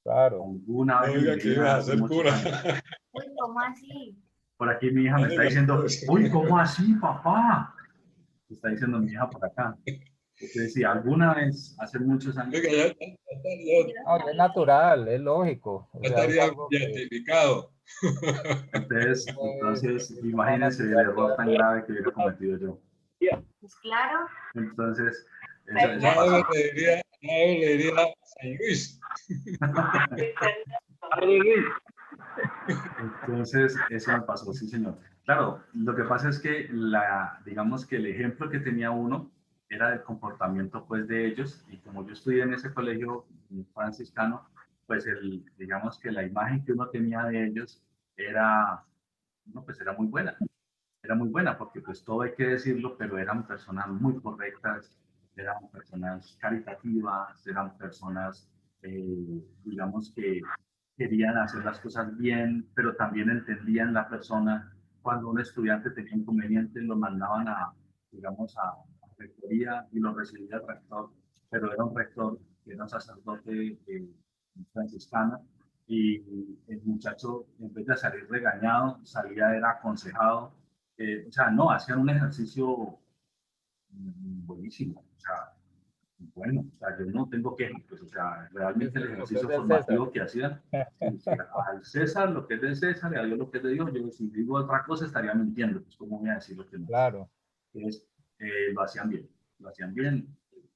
Speaker 5: Claro.
Speaker 1: Alguna
Speaker 6: No
Speaker 1: vez en mi
Speaker 6: diga que
Speaker 1: vida,
Speaker 6: iba a
Speaker 1: hace
Speaker 6: ser
Speaker 1: muchos
Speaker 6: cura.
Speaker 1: años.
Speaker 4: Uy, ¿cómo así?
Speaker 1: Por aquí mi hija me está diciendo, uy, ¿cómo así, papá? Me está diciendo mi hija por acá. Entonces, sí, alguna vez, hace muchos años,
Speaker 6: Oiga,
Speaker 5: No, es natural, es lógico. O
Speaker 6: ya
Speaker 5: sea, es
Speaker 6: estaría
Speaker 5: algo que
Speaker 6: beatificado.
Speaker 1: entonces,
Speaker 5: es lo más
Speaker 1: imagínense el
Speaker 5: natural que
Speaker 1: error tan grave que hubiera cometido yo.
Speaker 4: Pues claro.
Speaker 1: Entonces, eso
Speaker 6: Ya
Speaker 1: pasó.
Speaker 6: le diría San Luis.
Speaker 1: Entonces, eso me pasó, sí, señor. Claro, lo que pasa es que digamos que el ejemplo que tenía uno era del comportamiento, pues, de ellos, y como yo estudié en ese colegio franciscano, pues, digamos que la imagen que uno tenía de ellos era, no, pues, era muy buena, porque, pues, todo hay que decirlo, pero eran personas muy correctas, eran personas caritativas, eran personas, digamos que querían hacer las cosas bien, pero también entendían la persona. Cuando un estudiante tenía inconvenientes, lo mandaban digamos, a rectoría y lo recibía el rector, pero era un rector, era un sacerdote franciscano, y el muchacho, en vez de salir regañado, salía, era aconsejado. O sea, no, hacían un ejercicio buenísimo. O sea, bueno, o sea, yo no tengo quejas, pues, o sea, realmente el
Speaker 5: lo que es
Speaker 1: ejercicio
Speaker 5: del César.
Speaker 1: formativo que hacían, sí, sí, al César lo que es del César y a Dios lo que es de Dios. Yo, si digo otra cosa, estaría mintiendo, pues, ¿cómo voy a decir lo que no es?
Speaker 5: Claro.
Speaker 1: Entonces, lo hacían bien,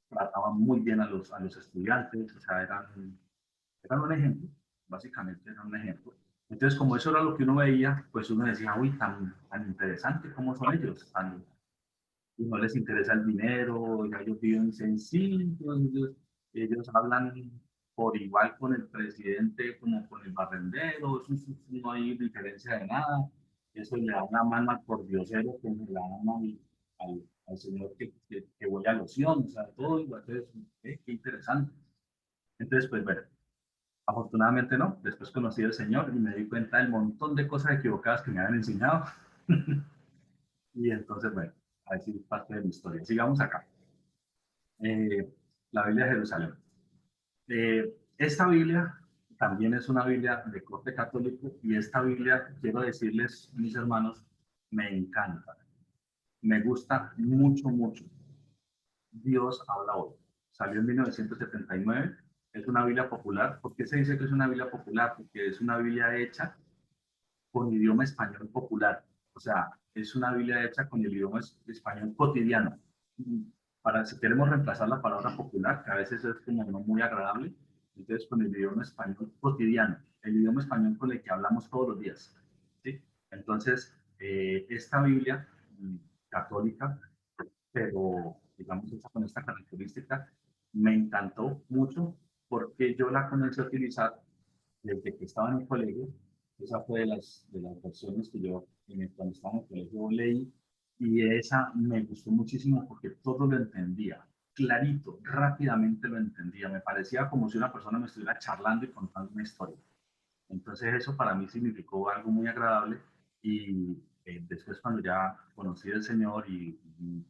Speaker 1: trataban muy bien a los estudiantes, o sea, eran un ejemplo, básicamente eran un ejemplo. Entonces, como eso era lo que uno veía, pues uno decía, uy, tan interesante cómo son ellos, y no les interesa el dinero, ya ellos viven sencillos, ellos hablan por igual con el presidente como con el barrendero, eso no hay diferencia de nada, eso le da una mano al pordiosero como le da una mano al señor que huele a loción, o sea, todo igual. Entonces, qué interesante. Entonces, pues bueno, afortunadamente no, después conocí al Señor y me di cuenta del montón de cosas equivocadas que me habían enseñado. Y entonces, bueno, a decir parte de mi historia. Sigamos acá. La Biblia de Jerusalén. Esta Biblia también es una Biblia de corte católico, y esta Biblia, quiero decirles, mis hermanos, me encanta. Me gusta mucho, mucho. Dios habla hoy. Salió en 1979. Es una Biblia popular. ¿Por qué se dice que es una Biblia popular? Porque es una Biblia hecha con idioma español popular. O sea, es una Biblia hecha con el idioma español cotidiano. Para, si queremos reemplazar la palabra popular, que a veces es como no muy agradable, entonces con el idioma español cotidiano, el idioma español con el que hablamos todos los días. ¿Sí? Entonces, esta Biblia católica, pero digamos hecha con esta característica, me encantó mucho porque yo la comencé a utilizar desde que estaba en el colegio. Esa fue de las versiones que yo cuando estaba en el colegio leí, y esa me gustó muchísimo porque todo lo entendía, clarito, rápidamente lo entendía. Me parecía como si una persona me estuviera charlando y contando una historia. Entonces eso para mí significó algo muy agradable, y después cuando ya conocí al Señor y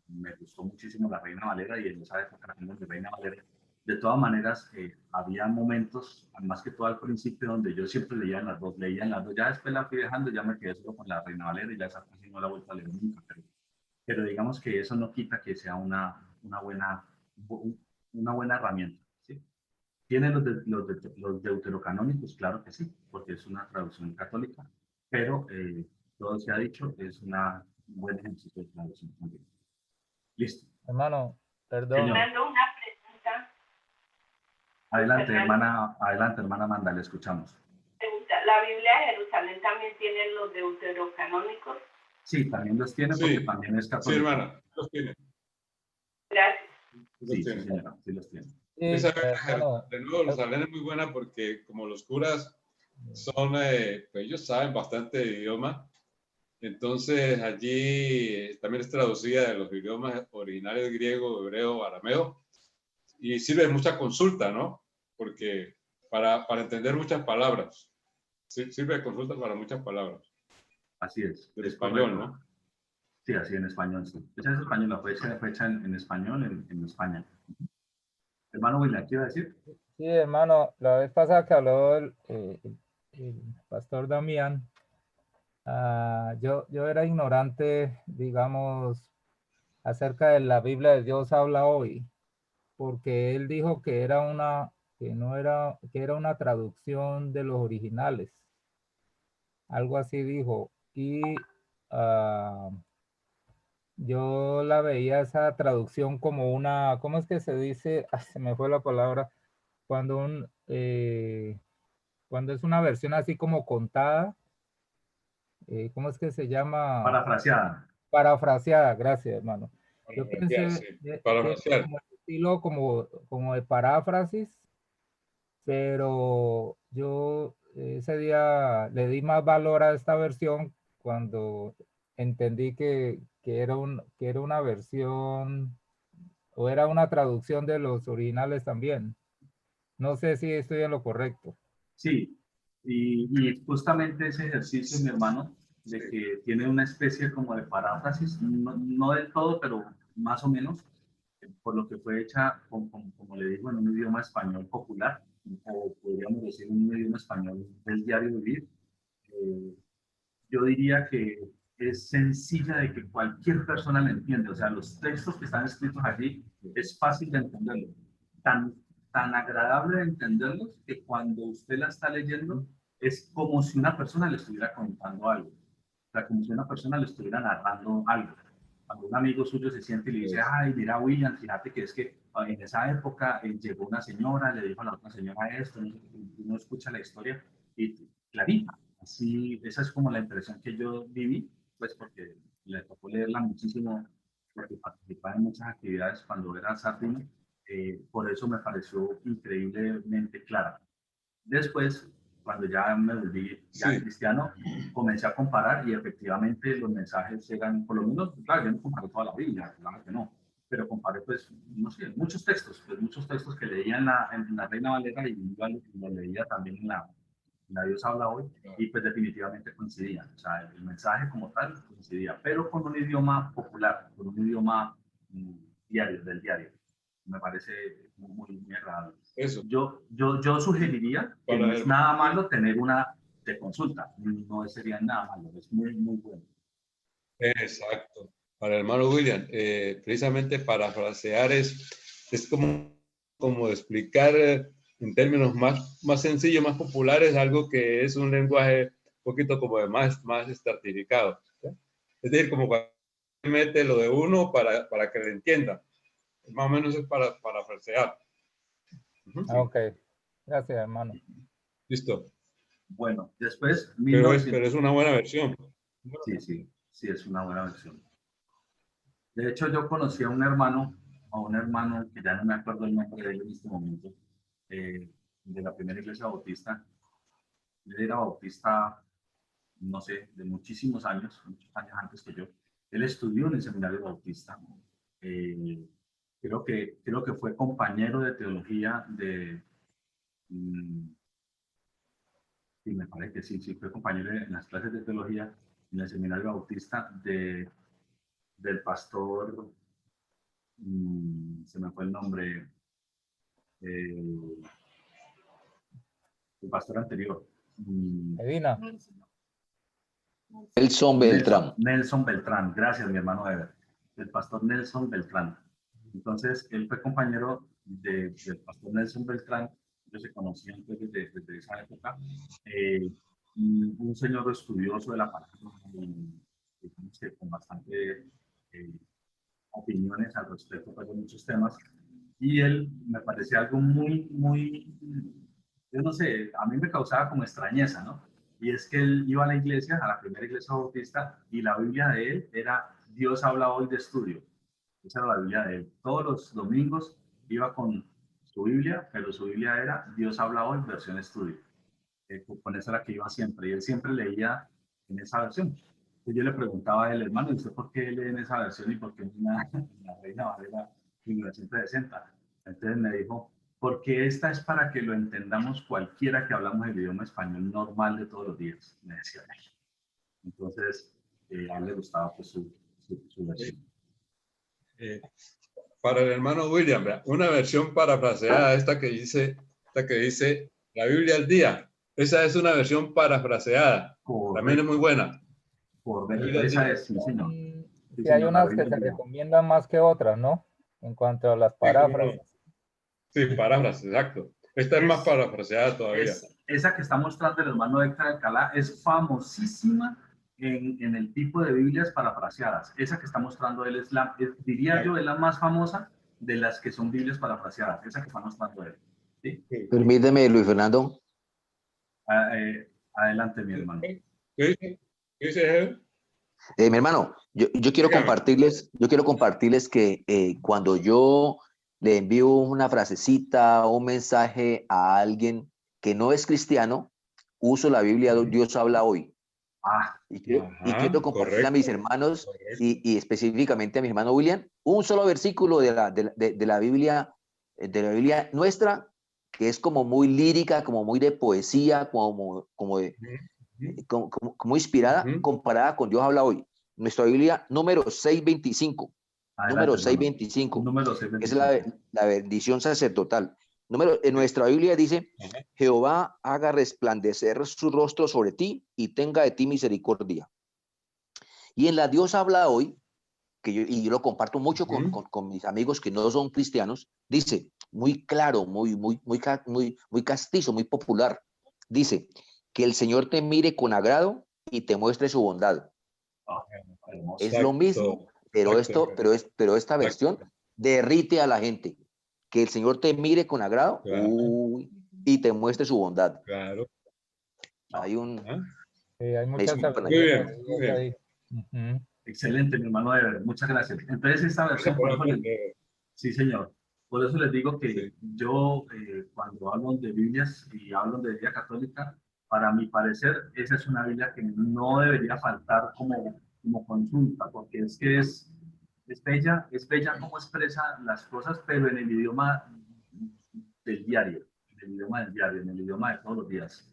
Speaker 1: me gustó muchísimo la Reina Valera, y en esa época tengo mi Reina Valera, de todas maneras había momentos, más que todo al principio, donde yo siempre leía en las dos, ya después la fui dejando, ya me quedé solo con la Reina Valera y ya esa casi no la he vuelto a leer nunca, pero digamos que eso no quita que sea una buena herramienta, ¿sí? ¿Tiene los deuterocanónicos? Claro que sí, porque es una traducción católica, pero todo se ha dicho, es un buen ejercicio de traducción también. Listo.
Speaker 5: Hermano, perdón.
Speaker 1: Señor.
Speaker 8: Fernando, una pregunta.
Speaker 1: Adelante, hermana Amanda, le escuchamos.
Speaker 8: ¿La Biblia de Jerusalén también tiene los deuterocanónicos?
Speaker 1: Sí, también los tiene porque
Speaker 6: Sí,
Speaker 1: también es
Speaker 6: sí,
Speaker 1: católico.
Speaker 6: hermana, los tiene.
Speaker 8: Gracias.
Speaker 6: Los
Speaker 1: Sí, sí,
Speaker 6: tiene.
Speaker 1: señora, sí los tiene.
Speaker 5: Sí,
Speaker 6: Esa
Speaker 5: hermano,
Speaker 6: de nuevo, Jerusalén es muy buena porque como los curas son, pues ellos saben bastante de idioma, entonces allí también es traducida de los idiomas originales griego, hebreo, arameo, y sirve de mucha consulta, ¿no? Porque para entender muchas palabras, sirve de consulta para muchas palabras.
Speaker 1: Así es.
Speaker 6: Del
Speaker 1: Es
Speaker 6: español,
Speaker 1: correcto.
Speaker 6: ¿no?
Speaker 1: Sí, así en español, sí. Esa es española, fue hecha en español en España. Hermano William, ¿qué iba a decir?
Speaker 5: sí, hermano, la vez pasada que habló el pastor Damián, yo era ignorante, digamos, acerca de la Biblia de Dios habla hoy, porque él dijo que que era una traducción de los originales. Algo así dijo. Y ah, yo la veía esa traducción como una, ¿cómo es que se dice? Ay, se me fue la palabra. Cuando cuando es una versión así como contada, ¿cómo es que se llama?
Speaker 1: Parafraseada.
Speaker 5: Parafraseada, gracias, hermano.
Speaker 6: Para
Speaker 5: Yo
Speaker 6: frasear,
Speaker 5: pensé
Speaker 6: sí.
Speaker 5: que
Speaker 6: Para
Speaker 5: era
Speaker 6: frasear.
Speaker 5: como el estilo como de paráfrasis, pero yo ese día le di más valor a esta versión cuando entendí que era una versión o era una traducción de los originales también. No sé si estoy en lo correcto.
Speaker 1: Sí, y justamente ese ejercicio, mi hermano, de que tiene una especie como de paráfrasis, no del todo, pero más o menos, por lo que fue hecha, como le digo, en un idioma español popular, o podríamos decir un idioma español del diario vivir. eh, yo diría que es sencilla de que cualquier persona la entiende. O sea, los textos que están escritos allí es fácil de entenderlos. Tan agradable de entenderlos que cuando usted la está leyendo es como si una persona le estuviera contando algo. O sea, como si una persona le estuviera narrando algo. Cuando un amigo suyo se siente y le dice, ay, mira, William, fíjate que es que en esa época llegó una señora, le dijo a la otra señora esto, uno escucha la historia y clarita. Así, esa es como la impresión que yo viví, pues porque le tocó leerla muchísimo, porque participaba en muchas actividades cuando era sardina, por eso me pareció increíblemente clara. Después, cuando ya me volví ya
Speaker 6: Sí.
Speaker 1: cristiano, comencé a comparar y efectivamente los mensajes eran, por lo menos, claro, yo no comparé toda la Biblia, claro que no, pero comparé, pues, no sé, muchos textos que leía en la Reina Valera y lo leía también en la Dios habla hoy, y pues definitivamente coincidían. O sea, el mensaje como tal coincidía, pero con un idioma popular, con un idioma diario, del diario. Me parece muy agradable.
Speaker 6: Eso.
Speaker 1: Yo sugeriría que
Speaker 6: Para
Speaker 1: no es nada malo tener una de consulta, no sería nada malo, es muy bueno.
Speaker 6: Exacto. Para el hermano William, precisamente parafrasear es como explicar en términos más sencillos, más populares, algo que es un lenguaje un poquito como de más estratificado. ¿Sí? Es decir, como cuando mete lo de uno para que le entienda. Más o menos es para parafrasear.
Speaker 5: Ok, gracias, hermano.
Speaker 6: Listo.
Speaker 1: Bueno, después,
Speaker 6: Pero es una buena versión.
Speaker 1: Sí, es una buena versión. De hecho, yo conocí a un hermano que ya no me acuerdo el nombre de él en este momento, de la primera iglesia bautista. Él era bautista, no sé, de muchísimos años antes que yo. Él estudió en el seminario bautista. Eh, creo que fue compañero de teología sí, me parece que sí, fue compañero en las clases de teología en el seminario bautista del pastor, se me fue el nombre, eh, el pastor anterior.
Speaker 5: Medina.
Speaker 7: Nelson Beltrán.
Speaker 1: Nelson Beltrán, gracias mi hermano Ever. El pastor Nelson Beltrán. Entonces, él fue compañero del pastor Nelson Beltrán, ellos se conocían desde esa época, un señor estudioso de la palabra, digamos que con bastante opiniones al respecto pues, de muchos temas. Y él me parecía algo muy, yo no sé, a mí me causaba como extrañeza, ¿no? Y es que él iba a la iglesia, a la primera iglesia bautista, y la Biblia de él era Dios habla hoy de estudio. Esa era la Biblia de él. Todos los domingos iba con su Biblia, pero su Biblia era Dios habla hoy, versión estudio. Con esa era que iba siempre, y él siempre leía en esa versión. Entonces yo le preguntaba a él, hermano, ¿y usted por qué lee en esa versión y por qué en la Reina Valera 1960? Entonces me dijo, porque esta es para que lo entendamos cualquiera que hablamos el idioma español normal de todos los días, me decía él. Entonces, a él le gustaba pues, su versión.
Speaker 6: Para el hermano William, una versión parafraseada, esta que dice la Biblia al día. Esa es una versión parafraseada.
Speaker 1: Correcto.
Speaker 6: También es muy buena.
Speaker 1: Correcto, esa es, sí, señor.
Speaker 5: Sí,
Speaker 1: Sí,
Speaker 5: hay
Speaker 1: señor,
Speaker 5: unas que se recomiendan más que otras, ¿no? En cuanto a las paráfrasis.
Speaker 6: Sí, paráfrasis, exacto. Esta es más parafraseada todavía.
Speaker 1: Esa que está mostrando el hermano Héctor Alcalá es famosísima en el tipo de Biblias parafraseadas. Esa que está mostrando él es diría yo, es la más famosa de las que son Biblias parafraseadas. Esa que está mostrando él. ¿Sí?
Speaker 7: Permíteme, Luis Fernando.
Speaker 1: Adelante, mi hermano.
Speaker 6: ¿Qué dice él?
Speaker 7: Mi hermano, yo quiero compartirles que cuando yo le envío una frasecita o un mensaje a alguien que no es cristiano, uso la Biblia Dios habla hoy. Y quiero compartir a mis hermanos y específicamente a mi hermano William un solo versículo de la Biblia nuestra, que es como muy lírica, como muy de poesía, como inspirada, comparada con Dios habla hoy. Nuestra Biblia número 625. Número 625. Es la bendición sacerdotal. En nuestra Biblia dice, Jehová haga resplandecer su rostro sobre ti y tenga de ti misericordia. Y en la Dios habla hoy, y yo lo comparto mucho con mis amigos que no son cristianos, dice, muy claro, muy castizo, muy popular, dice, que el Señor te mire con agrado y te muestre su bondad. Es lo mismo, pero esta versión derrite a la gente. Que el Señor te mire con agrado y te muestre su bondad.
Speaker 6: Claro.
Speaker 7: Hay
Speaker 5: hay muchas
Speaker 6: muy bien.
Speaker 1: Excelente, mi hermano Ever. Muchas gracias. Entonces, esta versión, sí, señor. Por eso les digo que yo, cuando hablo de Biblias y hablo de Biblia católica, para mi parecer, esa es una Biblia que no debería faltar como consulta, porque es que es bella cómo expresa las cosas, pero en el idioma del diario, en el idioma de todos los días.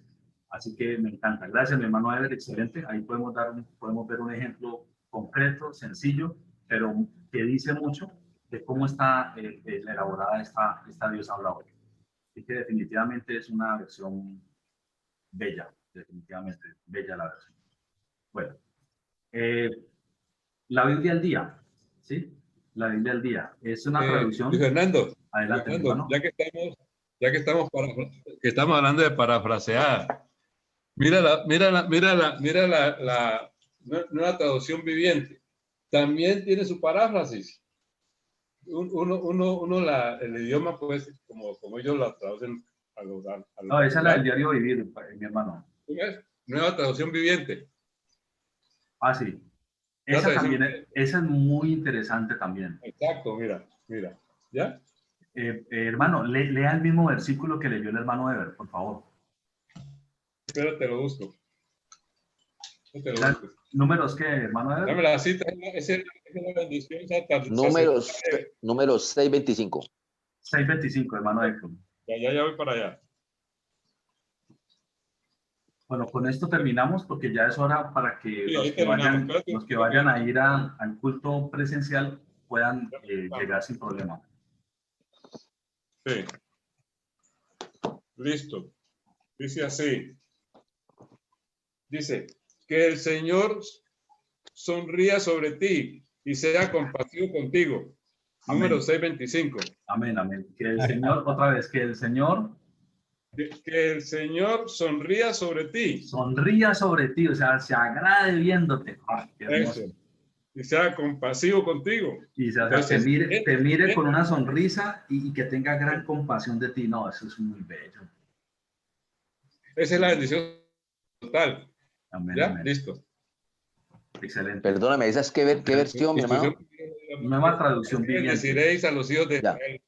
Speaker 1: Así que me encanta. Gracias, mi hermano Ever, excelente. Ahí podemos ver un ejemplo concreto, sencillo, pero que dice mucho de cómo está elaborada esta Dios habla hoy. Así que definitivamente es una versión bella, definitivamente bella la versión. Bueno, la Biblia al día, ¿sí? La Biblia al día. Es una traducción.
Speaker 6: Fernando,
Speaker 1: adelante,
Speaker 6: Fernando, ya que estamos hablando de parafraseada, mira la nueva traducción viviente. También tiene su paráfrasis. El idioma, pues, como ellos la traducen a los.
Speaker 1: No, esa es la del diario vivir, mi hermano.
Speaker 6: Nueva traducción viviente.
Speaker 1: Sí. Esa también esa es muy interesante también.
Speaker 6: Exacto, mira. ¿Ya?
Speaker 1: Hermano, lea el mismo versículo que leyó el hermano Ever, por favor.
Speaker 6: Espérate, lo busco.
Speaker 1: ¿Números qué, hermano Ever?
Speaker 6: Dame la cita, esa es la bendición.
Speaker 7: Números 625.
Speaker 1: 625, hermano Héctor.
Speaker 6: Ya voy para allá.
Speaker 1: Bueno, con esto terminamos porque ya es hora para que los que vayan a ir al culto presencial puedan llegar sin problema.
Speaker 6: Sí. Listo. Dice así. Dice, que el Señor sonría sobre ti y sea compasivo contigo. Número 625.
Speaker 1: Amén. Que el Señor, otra vez, que el Señor
Speaker 6: Que el Señor sonría sobre ti.
Speaker 1: Sonría sobre ti, o sea, se agrade viéndote. ¡Ah, qué hermoso!
Speaker 6: Eso. Y sea compasivo contigo.
Speaker 1: Y sea,
Speaker 6: Entonces,
Speaker 1: te mire con una sonrisa y que tenga gran compasión de ti. No, eso es muy bello.
Speaker 6: Esa es la bendición total.
Speaker 1: Amén,
Speaker 6: ¿Ya?
Speaker 1: amén.
Speaker 6: Listo.
Speaker 1: Excelente.
Speaker 7: Perdóname, ¿esa es qué versión, mi hermano?
Speaker 1: Nueva traducción viviente.
Speaker 6: Bendeciréis a los hijos de
Speaker 7: Ya,
Speaker 6: Israel.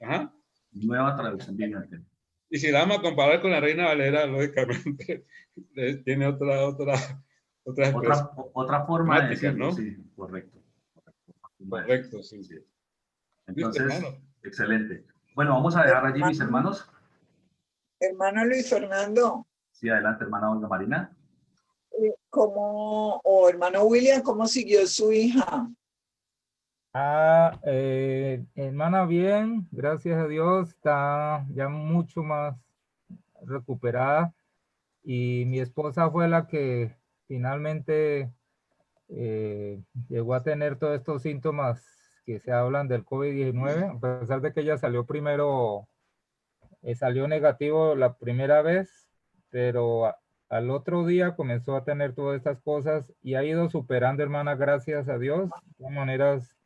Speaker 7: ya.
Speaker 6: Ajá.
Speaker 1: Nueva traducción viviente.
Speaker 6: Y si la vamos a comparar con la Reina Valera, lógicamente, tiene otra
Speaker 1: Otra forma de decirlo,
Speaker 6: ¿no?
Speaker 1: sí, correcto.
Speaker 6: Correcto, sí.
Speaker 1: Sí. Entonces,
Speaker 6: hermano.
Speaker 1: excelente. Bueno, vamos a dejar allí, mis hermanos.
Speaker 9: Hermano Luis Fernando.
Speaker 1: Sí, adelante, hermana Olga Marina.
Speaker 9: Hermano William, ¿cómo siguió su hija?
Speaker 5: Hermana, bien, gracias a Dios, está ya mucho más recuperada, y mi esposa fue la que finalmente llegó a tener todos estos síntomas que se hablan del COVID-19, a pesar de que ella salió primero, salió negativo la primera vez, pero al otro día comenzó a tener todas estas cosas y ha ido superando, hermana, gracias a Dios. De todas maneras,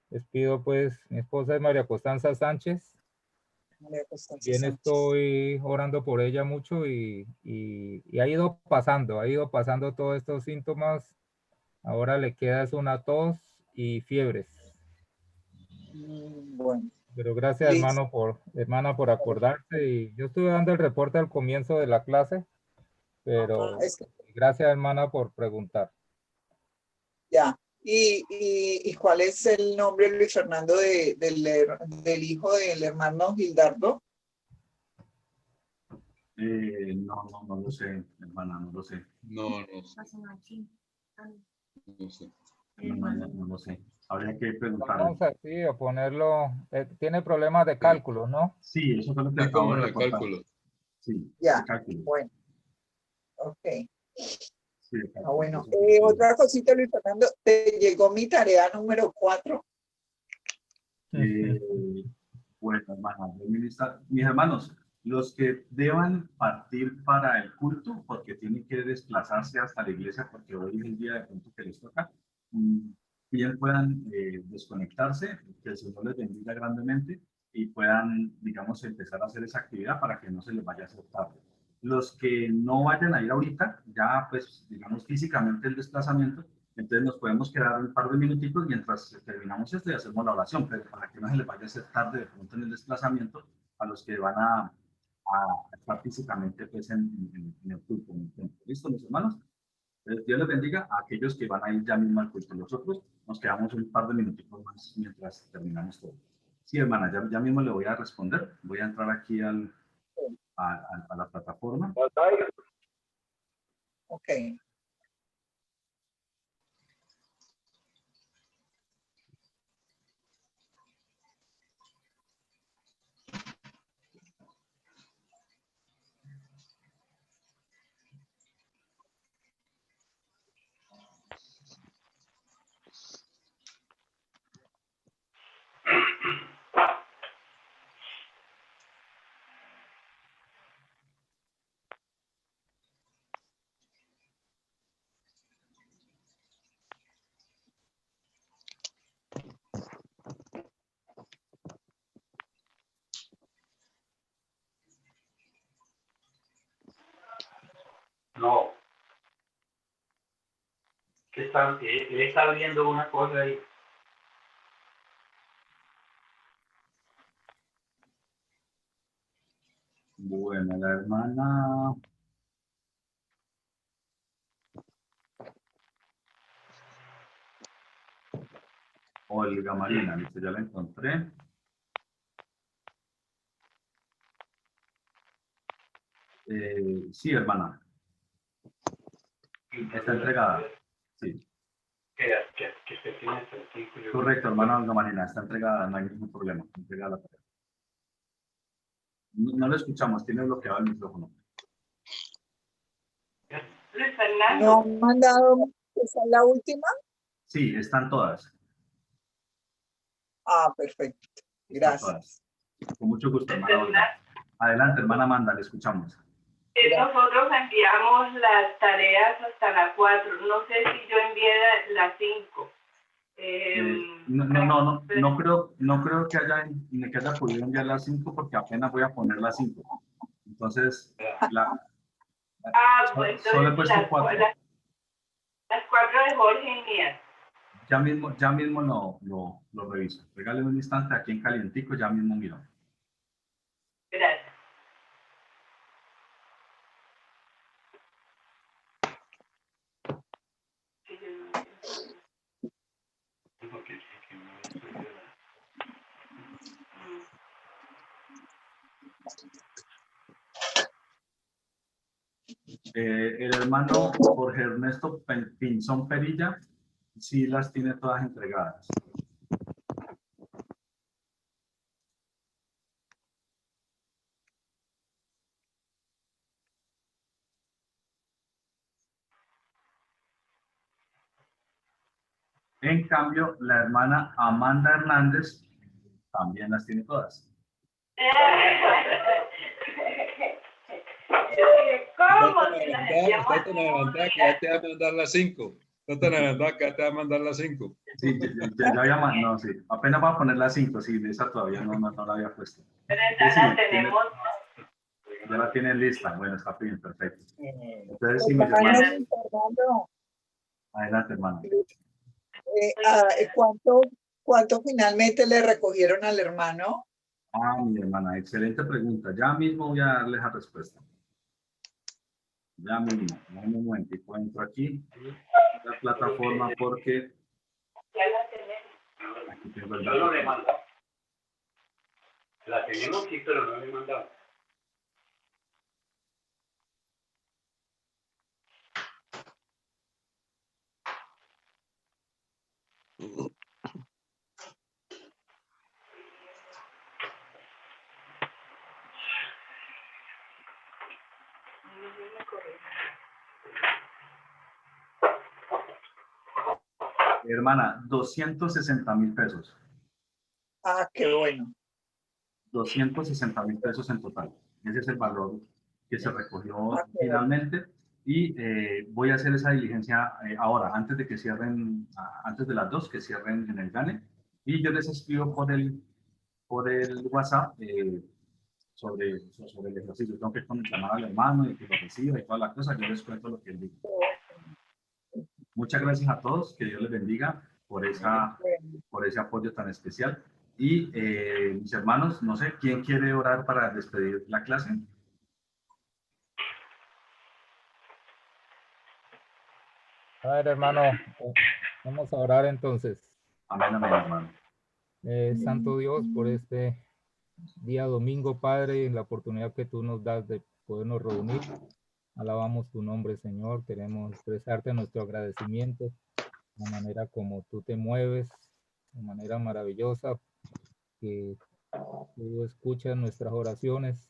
Speaker 5: les pido, pues, mi esposa es María Constanza Sánchez. Bien, estoy orando por ella mucho y ha ido pasando todos estos síntomas. Ahora le queda es una tos y fiebres.
Speaker 9: Bueno.
Speaker 5: Pero gracias, hermana, por acordarse. Y yo estuve dando el reporte al comienzo de la clase, pero gracias, hermana, por preguntar.
Speaker 9: Ya. ¿Y cuál es el nombre, Luis Fernando, del hijo del hermano Gildardo?
Speaker 1: No lo sé, hermana, no lo sé.
Speaker 6: No sé.
Speaker 1: No lo sé. Habría que preguntar.
Speaker 5: Vamos así a ponerlo. Tiene problemas de cálculo, ¿no?
Speaker 1: Sí, eso fue lo que acabo de reportar.
Speaker 6: Cálculo.
Speaker 1: Sí,
Speaker 9: ya.
Speaker 1: Cálculo.
Speaker 9: Bueno. Ok.
Speaker 1: Sí,
Speaker 9: bueno, otra cosita, Luis Fernando, ¿te llegó mi tarea número 4?
Speaker 1: Bueno, hermana, mis hermanos, los que deban partir para el culto, porque tienen que desplazarse hasta la iglesia, porque hoy es el día de pronto que les toca, bien puedan desconectarse, que el Señor les bendiga grandemente y puedan, digamos, empezar a hacer esa actividad para que no se les vaya a hacer tarde. Los que no vayan a ir ahorita, ya pues, digamos, físicamente el desplazamiento, entonces nos podemos quedar un par de minutitos mientras terminamos esto y hacemos la oración, pero para que no se les vaya a hacer tarde de pronto en el desplazamiento a los que van a estar físicamente pues, en el culto. ¿Listo, mis hermanos? Entonces, Dios les bendiga a aquellos que van a ir ya mismo al culto. Nosotros nos quedamos un par de minutitos más mientras terminamos todo. Sí, hermana, ya mismo le voy a responder. Voy a entrar aquí a la plataforma.
Speaker 9: Ok.
Speaker 3: No. Él está viendo una cosa ahí.
Speaker 1: Bueno, la hermana Olga Marina, listo, ya la encontré. Sí, hermana. Está entregada. Sí.
Speaker 3: Que se tiene este artículo.
Speaker 1: Correcto, hermana Olga Marina, está entregada, no hay ningún problema. Entregada la tarea. No lo escuchamos, tiene bloqueado el micrófono.
Speaker 8: Luis Fernando.
Speaker 9: ¿No han mandado esa es la última?
Speaker 1: Sí, están todas.
Speaker 9: Ah, perfecto. Gracias.
Speaker 1: Con mucho gusto, hermana Olga. Adelante, hermana Amanda, le escuchamos.
Speaker 8: Nosotros enviamos las tareas hasta la 4. No sé si yo envié la 5.
Speaker 1: No creo que haya podido enviar la 5 porque apenas voy a poner la 5. Entonces, solo he puesto 4.
Speaker 8: Las 4 de Jorge y mías.
Speaker 1: Ya mismo lo reviso. Regáleme un instante aquí en calientico, ya mismo miro.
Speaker 8: Gracias.
Speaker 1: El hermano Jorge Ernesto Pinzón Perilla sí las tiene todas entregadas. En cambio, la hermana Amanda Hernández también las tiene todas.
Speaker 8: ¿Cómo?
Speaker 6: Está tan adelantada que ya te va a mandar las 5. Está tan adelantada que ya te va a mandar las 5.
Speaker 1: Sí, ya había mandado, sí. Apenas va a poner las 5, sí, esa todavía no la había puesto.
Speaker 8: Pero esa la tenemos.
Speaker 1: Ya la tienen lista. Bueno, está bien, perfecto. Entonces, sí, mis hermanos. Adelante, hermano.
Speaker 9: ¿Cuánto finalmente le recogieron al hermano?
Speaker 1: Mi hermana, excelente pregunta. Ya mismo voy a darles la respuesta. Ya mismo, un momentico, entro aquí la plataforma porque
Speaker 3: Ya la tenemos.
Speaker 1: aquí tengo el
Speaker 3: Yo no
Speaker 1: dato.
Speaker 3: le mando. La tenemos, sí, pero no le he mandado.
Speaker 1: Hermana, 260,000 pesos.
Speaker 9: Qué bueno.
Speaker 1: 260,000 pesos en total. Ese es el valor que se recogió finalmente. Y voy a hacer esa diligencia ahora, antes de que cierren, antes de las 2, que cierren en el GANE. Y yo les escribo por el WhatsApp sobre el ejercicio. Tengo que llamar al hermano y que lo reciba y todas las cosas. Yo les cuento lo que él dice. Muchas gracias a todos. Que Dios les bendiga por ese apoyo tan especial. Y mis hermanos, no sé, ¿quién quiere orar para despedir la clase?
Speaker 5: A ver, hermano, vamos a orar entonces.
Speaker 1: Amén, amén, hermano.
Speaker 5: Santo Dios, por este día domingo, Padre, y la oportunidad que tú nos das de podernos reunir. Alabamos tu nombre, Señor. Queremos expresarte nuestro agradecimiento, la manera como tú te mueves, de manera maravillosa, que tú escuchas nuestras oraciones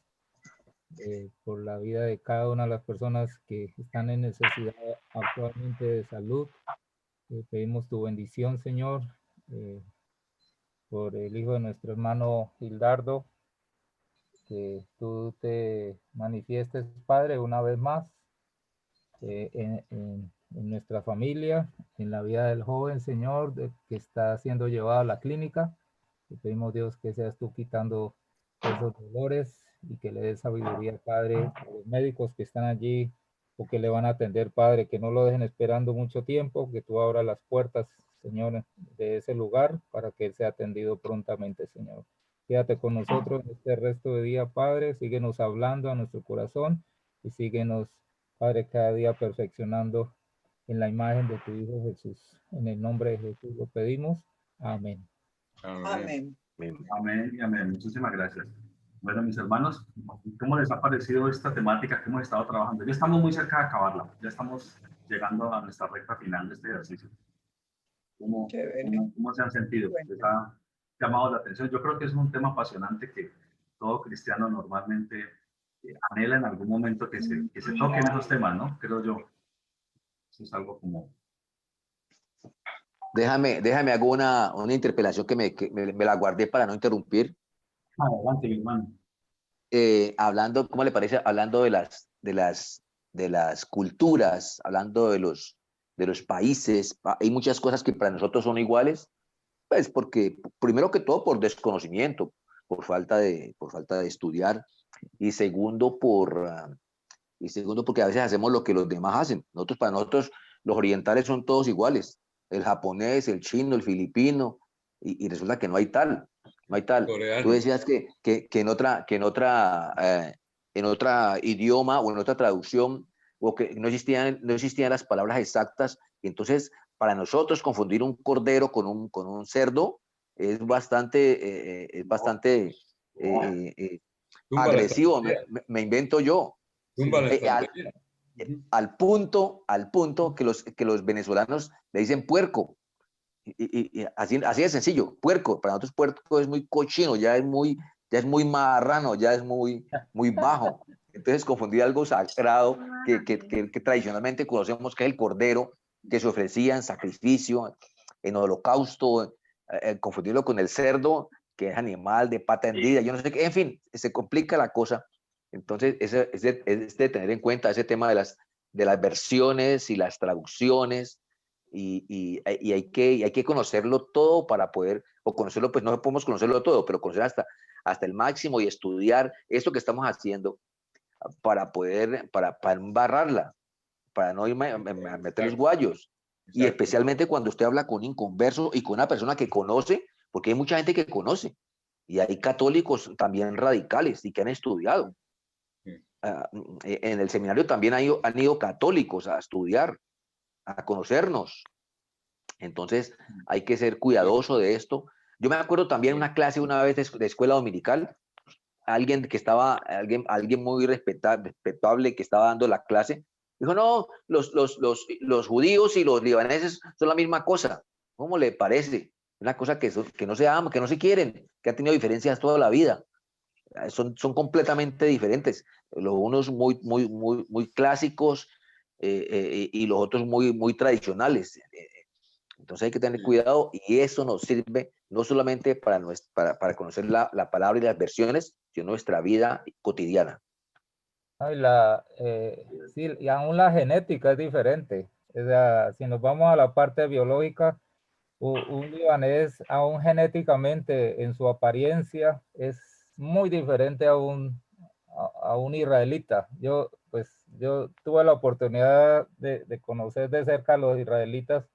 Speaker 5: por la vida de cada una de las personas que están en necesidad actualmente de salud. Pedimos tu bendición, Señor, por el hijo de nuestro hermano Gildardo, que tú te manifiestes, Padre, una vez más en nuestra familia, en la vida del joven, Señor, que está siendo llevado a la clínica. Te pedimos, Dios, que seas tú quitando esos dolores y que le des sabiduría, Padre, a los médicos que están allí o que le van a atender, Padre, que no lo dejen esperando mucho tiempo, que tú abras las puertas, Señor, de ese lugar para que él sea atendido prontamente, Señor. Quédate con nosotros en este resto de día, Padre, síguenos hablando a nuestro corazón y síguenos, Padre, cada día perfeccionando en la imagen de tu Hijo Jesús. En el nombre de Jesús lo pedimos. Amén.
Speaker 9: Amén.
Speaker 1: Amén y amén. Muchísimas gracias. Bueno, mis hermanos, ¿cómo les ha parecido esta temática que hemos estado trabajando? Ya estamos muy cerca de acabarla. Ya estamos llegando a nuestra recta final de este ejercicio. ¿Cómo se han sentido? ¿Les ha llamado la atención? Yo creo que es un tema apasionante que todo cristiano normalmente anhela en algún momento que se toquen esos temas, ¿no? Creo yo. Eso es algo como...
Speaker 7: Déjame hago una interpelación que me la guardé para no interrumpir.
Speaker 1: Adelante, mi hermano.
Speaker 7: Hablando, ¿cómo le parece? Hablando de las culturas, hablando de los países, hay muchas cosas que para nosotros son iguales, pues porque, primero que todo, por desconocimiento, por falta de estudiar, y segundo, porque a veces hacemos lo que los demás hacen. Para nosotros, los orientales son todos iguales, el japonés, el chino, el filipino, y resulta que no hay tal. No hay tal.
Speaker 6: Coreano.
Speaker 7: Tú decías que en otra idioma o en otra traducción, o que no existían las palabras exactas, y entonces para nosotros confundir un cordero con un cerdo es bastante
Speaker 6: Tumba la
Speaker 7: agresivo,
Speaker 6: estantería.
Speaker 7: me invento yo.
Speaker 6: Tumba la
Speaker 7: Eh, al,
Speaker 6: estantería.
Speaker 7: al punto que los venezolanos le dicen puerco. Y así de sencillo, puerco. Para nosotros puerco es muy cochino, ya es muy marrano, ya es muy bajo. Entonces confundir algo sagrado que tradicionalmente conocemos, que es el cordero, que se ofrecía en sacrificio, en holocausto, confundirlo con el cerdo, que es animal de pata hendida, yo no sé qué, en fin, se complica la cosa. Entonces es de tener en cuenta ese tema de las versiones y las traducciones, y hay que conocerlo todo para poder, o conocerlo, pues no podemos conocerlo todo, pero conocer hasta el máximo y estudiar esto que estamos haciendo para embarrarla, para no irme a meter los guayos. Y especialmente cuando usted habla con un inconverso y con una persona que conoce, porque hay mucha gente que conoce, y hay católicos también radicales y que han estudiado. En el seminario también han ido católicos a estudiar, a conocernos. Entonces hay que ser cuidadoso de esto. Yo me acuerdo también una clase una vez de escuela dominical, alguien muy respetable que estaba dando la clase, dijo, no, los judíos y los libaneses son la misma cosa. ¿Cómo le parece? Una cosa que no se aman, que no se quieren, que han tenido diferencias toda la vida. Son completamente diferentes. Los unos muy clásicos, y los otros muy tradicionales. Entonces hay que tener cuidado, y eso nos sirve no solamente para conocer la palabra y las versiones, sino nuestra vida cotidiana.
Speaker 5: Sí, y aún la genética es diferente. O sea, si nos vamos a la parte biológica, un libanés aún genéticamente en su apariencia es muy diferente a un israelita. Yo tuve la oportunidad de conocer de cerca a los israelitas,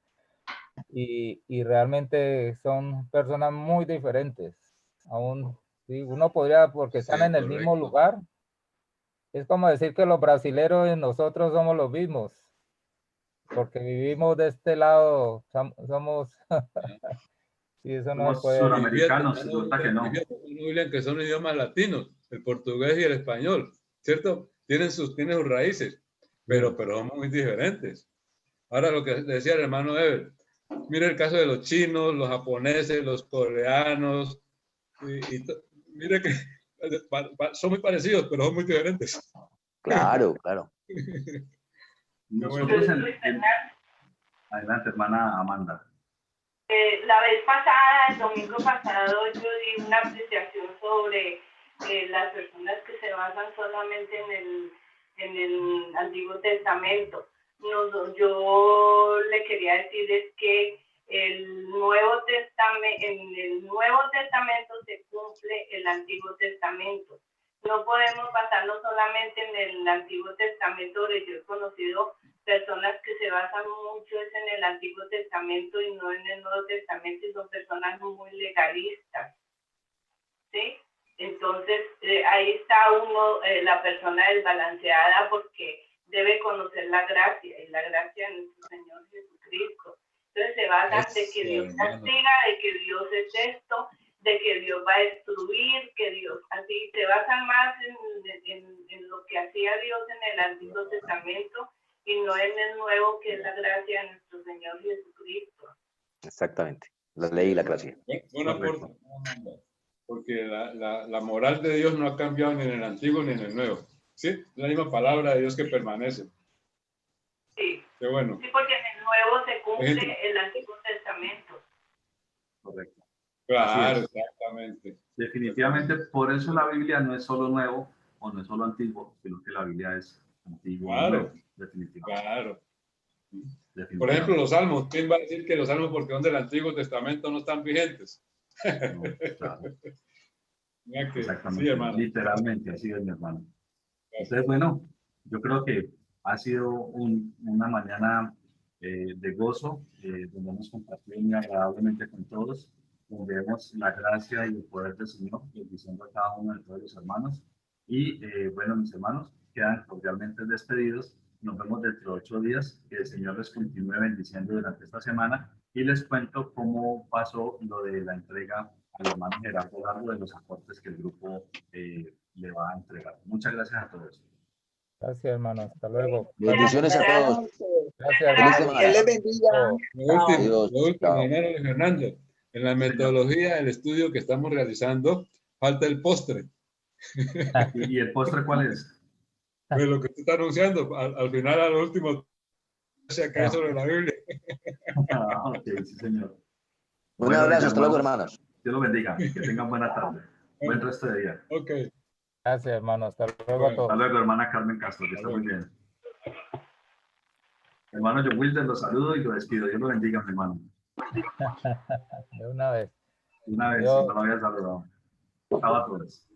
Speaker 5: y realmente son personas muy diferentes. Aún, sí, uno podría, porque están en el mismo lugar, es como decir que los brasileros y nosotros somos los mismos, porque vivimos de este lado, somos sí, eso no se
Speaker 1: Somos
Speaker 5: puede.
Speaker 1: suramericanos, resulta que no.
Speaker 6: William, que son idiomas latinos, el portugués y el español, ¿cierto? Tienen sus raíces, pero son muy diferentes. Ahora, lo que decía el hermano Ever, mire el caso de los chinos, los japoneses, los coreanos, mire que son muy parecidos, pero son muy diferentes.
Speaker 7: Claro, claro.
Speaker 1: Nosotros Adelante, hermana Amanda.
Speaker 8: La vez pasada, el domingo pasado, yo di una apreciación sobre las personas que se basan solamente en el Antiguo Testamento. Yo le quería decir es que en el Nuevo Testamento se cumple el Antiguo Testamento. No podemos basarnos solamente en el Antiguo Testamento. Yo he conocido personas que se basan mucho en el Antiguo Testamento y no en el Nuevo Testamento, y son personas muy legalistas, ¿sí? Entonces, ahí está la persona desbalanceada, porque debe conocer la gracia, y la gracia de nuestro Señor Jesucristo. Entonces se basan de que Dios castiga, de que Dios es esto, de que Dios va a destruir, que Dios, así se basan más en lo que hacía Dios en el Antiguo Testamento, y no en el Nuevo, que es la gracia de nuestro Señor Jesucristo.
Speaker 7: Exactamente, la ley y la gracia.
Speaker 6: Buen aporte, porque la moral de Dios no ha cambiado ni en el Antiguo ni en el Nuevo. ¿Sí? La misma palabra de Dios que permanece.
Speaker 8: Sí.
Speaker 6: Qué bueno.
Speaker 8: Sí, porque en el Nuevo se cumple el Antiguo Testamento.
Speaker 1: Correcto.
Speaker 6: Claro, exactamente.
Speaker 1: Definitivamente, por eso la Biblia no es solo nuevo o no es solo antiguo, sino que la Biblia es antiguo.
Speaker 6: Claro,
Speaker 1: definitivamente.
Speaker 6: claro. Por ejemplo, los salmos. ¿Quién va a decir que los salmos, porque son del Antiguo Testamento, no están vigentes?
Speaker 1: No, claro.
Speaker 6: Exactamente. Sí, hermano.
Speaker 1: Literalmente, así es, mi hermano. Entonces, bueno, yo creo que ha sido una mañana de gozo, donde hemos compartido muy agradablemente con todos, donde vemos la gracia y el poder del Señor, bendiciendo a cada uno de todos los hermanos. Y bueno, mis hermanos, quedan cordialmente despedidos. Nos vemos dentro de 8 días. Que el Señor les continúe bendiciendo durante esta semana. Y les cuento cómo pasó lo de la entrega al hermano Gerardo Largo de los aportes que el grupo le va a entregar. Muchas gracias a todos.
Speaker 5: Gracias, hermano. Hasta luego.
Speaker 7: Bendiciones a todos.
Speaker 5: Gracias, hermano.
Speaker 9: Dios les bendiga.
Speaker 6: Lo último,
Speaker 7: Chao.
Speaker 6: hermano Luis Fernando. En la metodología del estudio que estamos realizando, falta el postre.
Speaker 1: ¿Y el postre cuál es?
Speaker 6: Pues lo que usted está anunciando, al final, al último, se cae sobre la Biblia.
Speaker 1: Ok, sí, señor.
Speaker 7: Un
Speaker 1: Bueno,
Speaker 7: abrazo, hasta luego,
Speaker 1: hermanos.
Speaker 7: hermanos.
Speaker 1: Dios los bendiga. Que tengan buena tarde. Buen resto de día.
Speaker 6: Ok.
Speaker 5: Gracias, hermano. Hasta luego a todos.
Speaker 1: Hasta luego, hermana Carmen Castro, que está muy bien. Hermano John Wilder, lo saludo y lo despido. Dios lo bendiga, mi hermano.
Speaker 5: De una vez.
Speaker 1: Una vez,
Speaker 5: Dios.
Speaker 1: si no lo había saludado. Chao a todos.